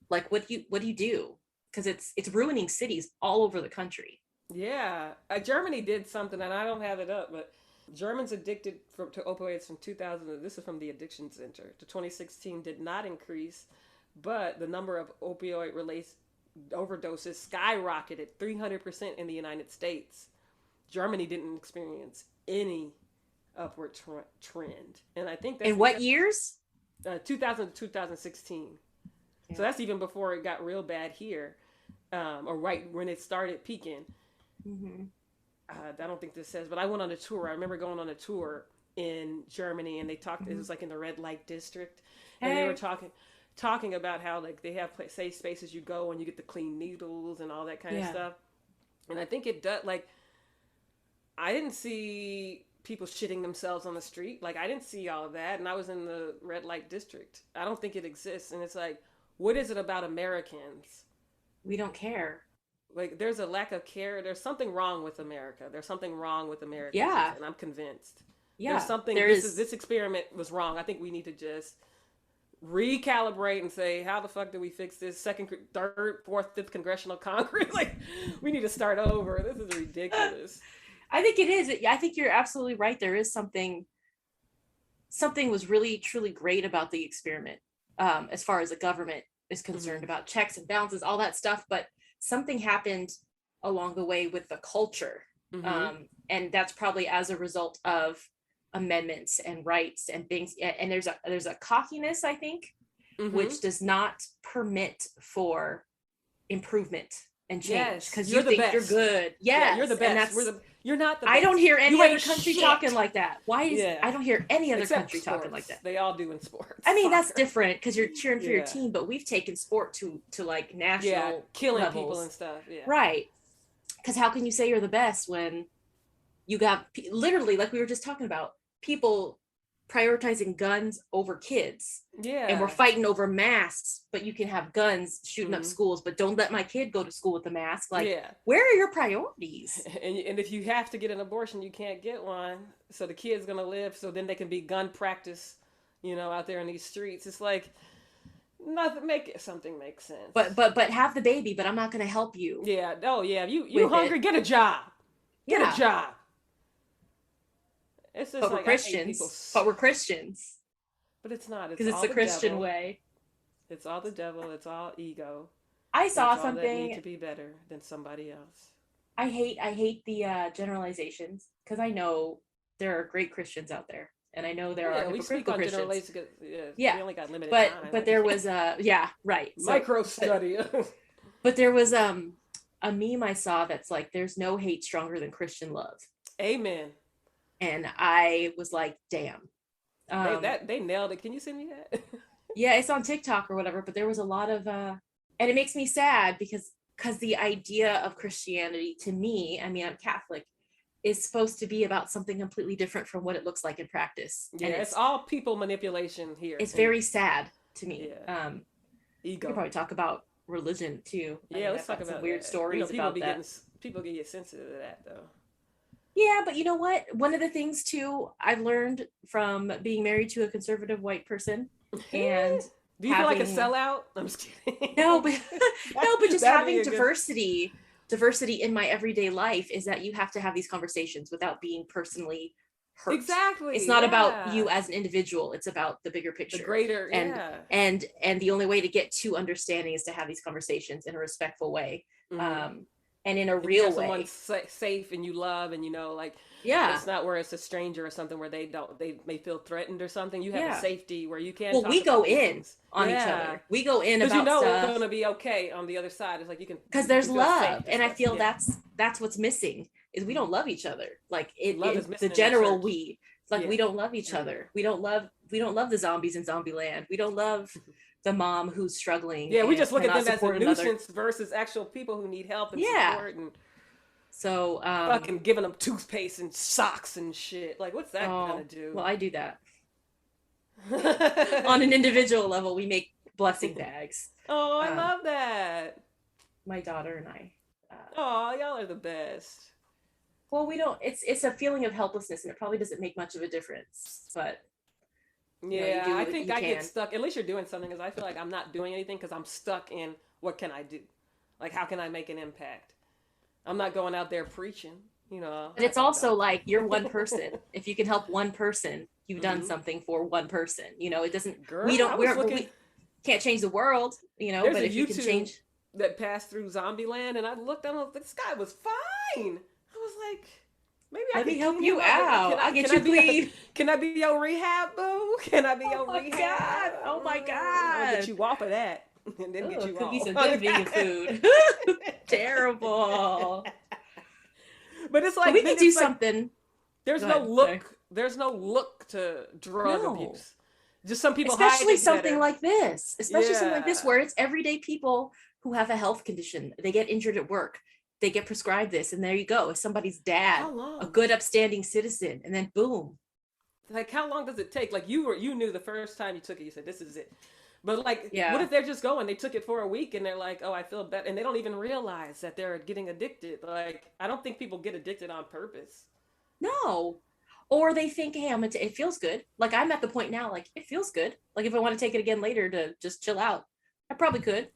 Like, what do you do? Because it's ruining cities all over the country. Yeah, Germany did something, and I don't have it up, but Germans addicted to opioids from 2000, this is from the Addiction Center, to 2016 did not increase, but the number of opioid-related overdoses skyrocketed 300% in the United States. Germany didn't experience any upward trend. And I think that's... In what years? 2000 to 2016. Yeah. So that's even before it got real bad here, or right when it started peaking. Mm-hmm. I don't think this says, but I went on a tour. I remember going on a tour in Germany, and they talked. Mm-hmm. It was like in the red light district, and they were talking about how like they have safe spaces you go and you get the clean needles and all that kind of stuff. And I think it does. Like, I didn't see people shitting themselves on the street. Like, I didn't see all of that, and I was in the red light district. I don't think it exists. And it's like, what is it about Americans? We don't care. Like, there's a lack of care. There's something wrong with America. There's something wrong with America. Yeah. And I'm convinced. Yeah. There's something, this experiment was wrong. I think we need to just recalibrate and say, how the fuck do we fix this? Second, third, fourth, fifth congressional Congress? Like, we need to start over. This is ridiculous. I think it is. I think you're absolutely right. There is something was really, truly great about the experiment, as far as the government is concerned, about checks and balances, all that stuff. But something happened along the way with the culture. And that's probably as a result of amendments and rights and things. And there's a cockiness, I think, which does not permit for improvement and change, because you think you're good. Yeah, you're the best. You're not the best. I don't hear any other country talking like that. Why is I don't hear any other country talking like that. They all do in sports. I mean, that's different because you're cheering for your team, but we've taken sport to like national killing levels. People and stuff. Yeah. Right. Because how can you say you're the best when you got literally, like we were just talking about, people prioritizing guns over kids. Yeah. And we're fighting over masks, but you can have guns shooting up schools, but don't let my kid go to school with a mask. Like, where are your priorities? And if you have to get an abortion, you can't get one. So the kid's going to live, so then they can be gun practice, out there in these streets. It's like, something makes sense. But have the baby, but I'm not going to help you. Yeah. Oh yeah. You hungry? Get a job. Get a job. It's just we're Christians. But we're Christians. But it's not. Because it's the Christian way. It's all the devil. It's all ego. I saw something. That need to be better than somebody else. I hate the generalizations, because I know there are great Christians out there, and I know there are hypocritical Christians. We only got limited time. But there was right. Micro study. But there was a meme I saw that's like, there's no hate stronger than Christian love. Amen. And I was like, damn. They nailed it. Can you send me that? Yeah, it's on TikTok or whatever, but there was a lot of, and it makes me sad because the idea of Christianity, to me, I mean, I'm Catholic, is supposed to be about something completely different from what it looks like in practice. Yeah, and it's all people manipulation here. It's very sad to me. Yeah. Ego. We could probably talk about religion too. Yeah, let's talk about some weird stories about that. People get sensitive to that though. Yeah, but you know what? One of the things too I've learned from being married to a conservative white person, and do you feel like a sellout? I'm just kidding. No, but just having diversity in my everyday life is that you have to have these conversations without being personally hurt. Exactly. It's not about you as an individual. It's about the bigger picture. The greater, and the only way to get to understanding is to have these conversations in a respectful way. And in a real way. Someone safe and you love, and it's not where it's a stranger or something where they may feel threatened or something. You have a safety where you can. Well, we go in on each other. We go in about stuff. It's going to be okay on the other side. It's like you can, because there's love, and I feel that's what's missing is we don't love each other. Like the general we. It's like we don't love each other. We don't love the zombies in Zombieland. We don't love the mom who's struggling. Yeah, we just look at them as a nuisance versus actual people who need help and support. And so fucking giving them toothpaste and socks and shit. Like, what's that gonna do? Well, I do that. On an individual level, we make blessing bags. Oh, I love that. My daughter and I. Y'all are the best. Well, we don't. It's a feeling of helplessness, and it probably doesn't make much of a difference. But yeah, I think I get stuck. At least you're doing something, because I feel like I'm not doing anything because I'm stuck in what can I do? Like, how can I make an impact? I'm not going out there preaching. you know. But it's also like you're one person. If you can help one person, you've done Mhm. something for one person. You know, it doesn't. Girl, We don't. I was We're looking. we can't change the world. You know, There's but a if you can YouTube change. that passed through Zombieland, and I looked down. This guy was fine. I was like, maybe I Let could me help clean you him up. out. I'll get Can I you be clean. can I be your rehab boo? Can I be Oh your my rehab? god! Oh my I'll get god! you off of that, and then get Oh, you cook you off. some good vegan food. Terrible. But it's But like we then could do it's like something. there's Go no ahead. Sorry. look. There's no look to drug No. abuse. Just some people hide Especially it something better. like this. Especially something like this Yeah. where it's everyday people who have a health condition. They get injured at work. They get prescribed this, and there you go. It's somebody's dad, How long? a good upstanding citizen, and then boom. Like, how long does it take? Like, you knew the first time you took it, you said, this is it. But like, Yeah. what if they're just going, they took it for a week and they're like, oh, I feel better. And they don't even realize that they're getting addicted. Like, I don't think people get addicted on purpose. No. Or they think, hey, it feels good. Like I'm at the point now, like it feels good. Like if I want to take it again later to just chill out, I probably could.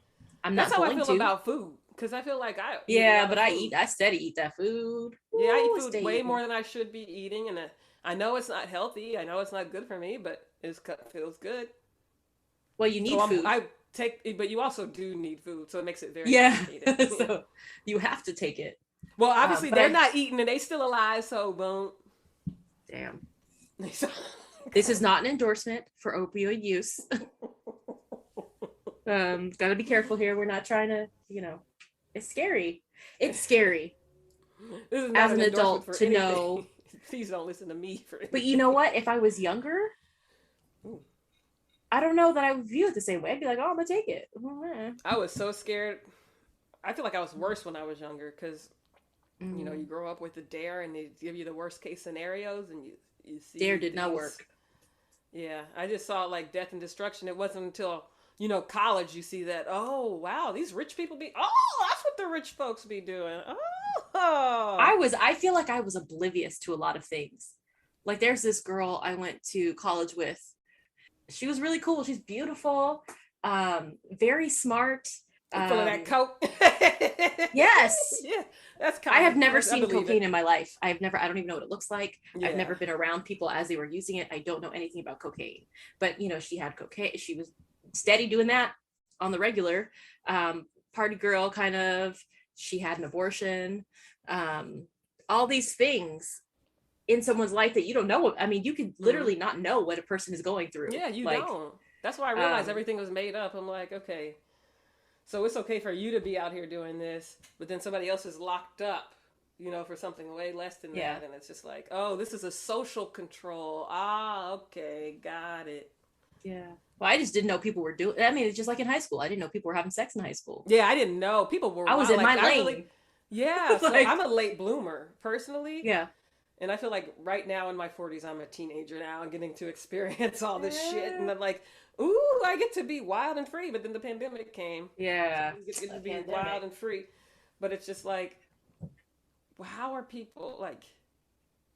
I'm That's not how I going feel to. about food. Because I feel like I eat a Yeah, lot but of I food. steady eat that food. Yeah, I Ooh, eat food stay way eating. more than I should be eating. And I know it's not healthy. I know it's not good for me, but it feels good. Well, you need food. But you also do need food. So it makes it very Yeah. complicated. So you have to take it. Well, obviously but they're not eating and they still alive. So boom. Damn. This is not an endorsement for opioid use. Gotta be careful here. We're not trying to, it's scary. It's scary This is as not an endorsement adult for to anything. know. Please don't listen to me for anything. But you know what? If I was younger, Ooh. I don't know that I would view it the same way. I'd be like, oh, I'm gonna take it. I was so scared. I feel like I was worse when I was younger because, you grow up with the DARE and they give you the worst case scenarios and you see. DARE did not work. Yeah, I just saw like death and destruction. It wasn't until, college you see that, oh, wow, these rich people that's what the rich folks be doing. Oh. I feel like I was oblivious to a lot of things. Like there's this girl I went to college with. She was really cool. She's beautiful, very smart. Full of that coke. Yes. Yeah, that's kind I have never I seen believe cocaine it. in my life. I don't even know what it looks like. Yeah. I've never been around people as they were using it. I don't know anything about cocaine. But she had cocaine. She was steady doing that on the regular. Party girl kind of. She had an abortion. All these things in someone's life that you don't know. I mean, you could literally not know what a person is going through. Yeah, you don't. That's why I realized everything was made up. I'm like, okay, so it's okay for you to be out here doing this, but then somebody else is locked up, for something way less than that. And it's just like, oh, this is a social control. Ah, okay, got it. Yeah. Well, I just didn't know people were doing. I mean, it's just like in high school. I didn't know people were having sex in high school. Yeah, I didn't know. People were. I was in my lane. Yeah, so Like- I'm a late bloomer personally. Yeah. And I feel like right now in my 40s, I'm a teenager now and getting to experience all this shit. And I'm like, ooh, I get to be wild and free. But then the pandemic came. Yeah. So you get to be wild and free. But it's just like, how are people like,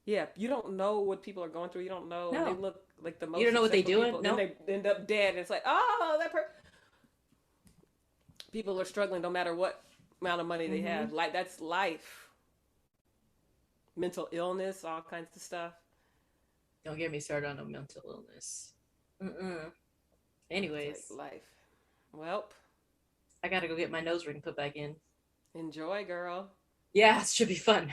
yeah, you don't know what people are going through. You don't know. No. And they look like the most. You don't know what they successful doing? people, No. Then they end up dead. And it's like, oh, people are struggling no matter what amount of money they have. Like, that's life. Mental illness, all kinds of stuff. Don't get me started on a mental illness. Anyways, Like life. Welp. I gotta go get my nose ring put back in. Enjoy, girl. Yeah, it should be fun.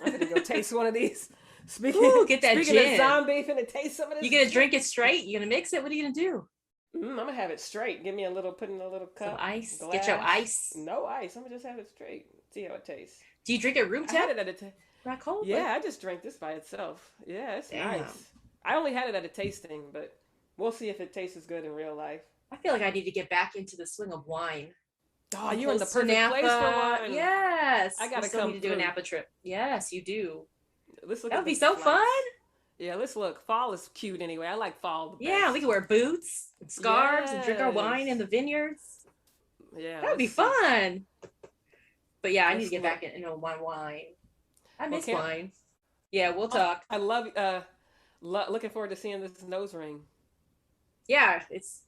I'm gonna go taste one of these. Speaking get that speaking gin. of zombie, finna taste some of this. You gonna drink it straight? You gonna mix it? What are you gonna do? I'm gonna have it straight. Give me put in a little cup. Some ice. Glass. Get your ice. No ice. I'm gonna just have it straight. See how it tastes. Do you drink it room I had temp? it at a Not cold? Yeah, I just drank this by itself. Yeah, it's Damn. nice. I only had it at a tasting, but we'll see if it tastes as good in real life. I feel like I need to get back into the swing of wine. Oh, you're in the Close to perfect place for wine. Yes. I gotta We still come need to do a through. Napa trip. Yes, you do. Let's look That at would be the so flights. fun. Yeah, let's look. Fall is cute anyway. I like fall the best. Yeah, we can wear boots and scarves and drink our wine in the vineyards. Yeah, That would be let's see. fun. But yeah, I need to Let's get look. back into my wine. I miss can't- wine. Yeah, we'll talk. I love. Looking forward to seeing this nose ring. Yeah, it's.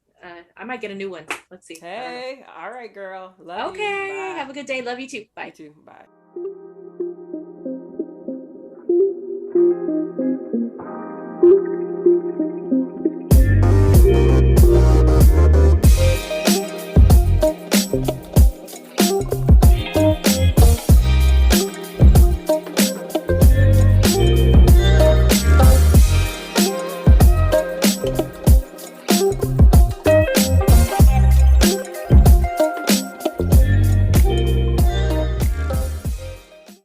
I might get a new one. Let's see. Hey, all right, girl. Love you. Okay. Bye. Have a good day. Love you too. Bye. You too. Bye.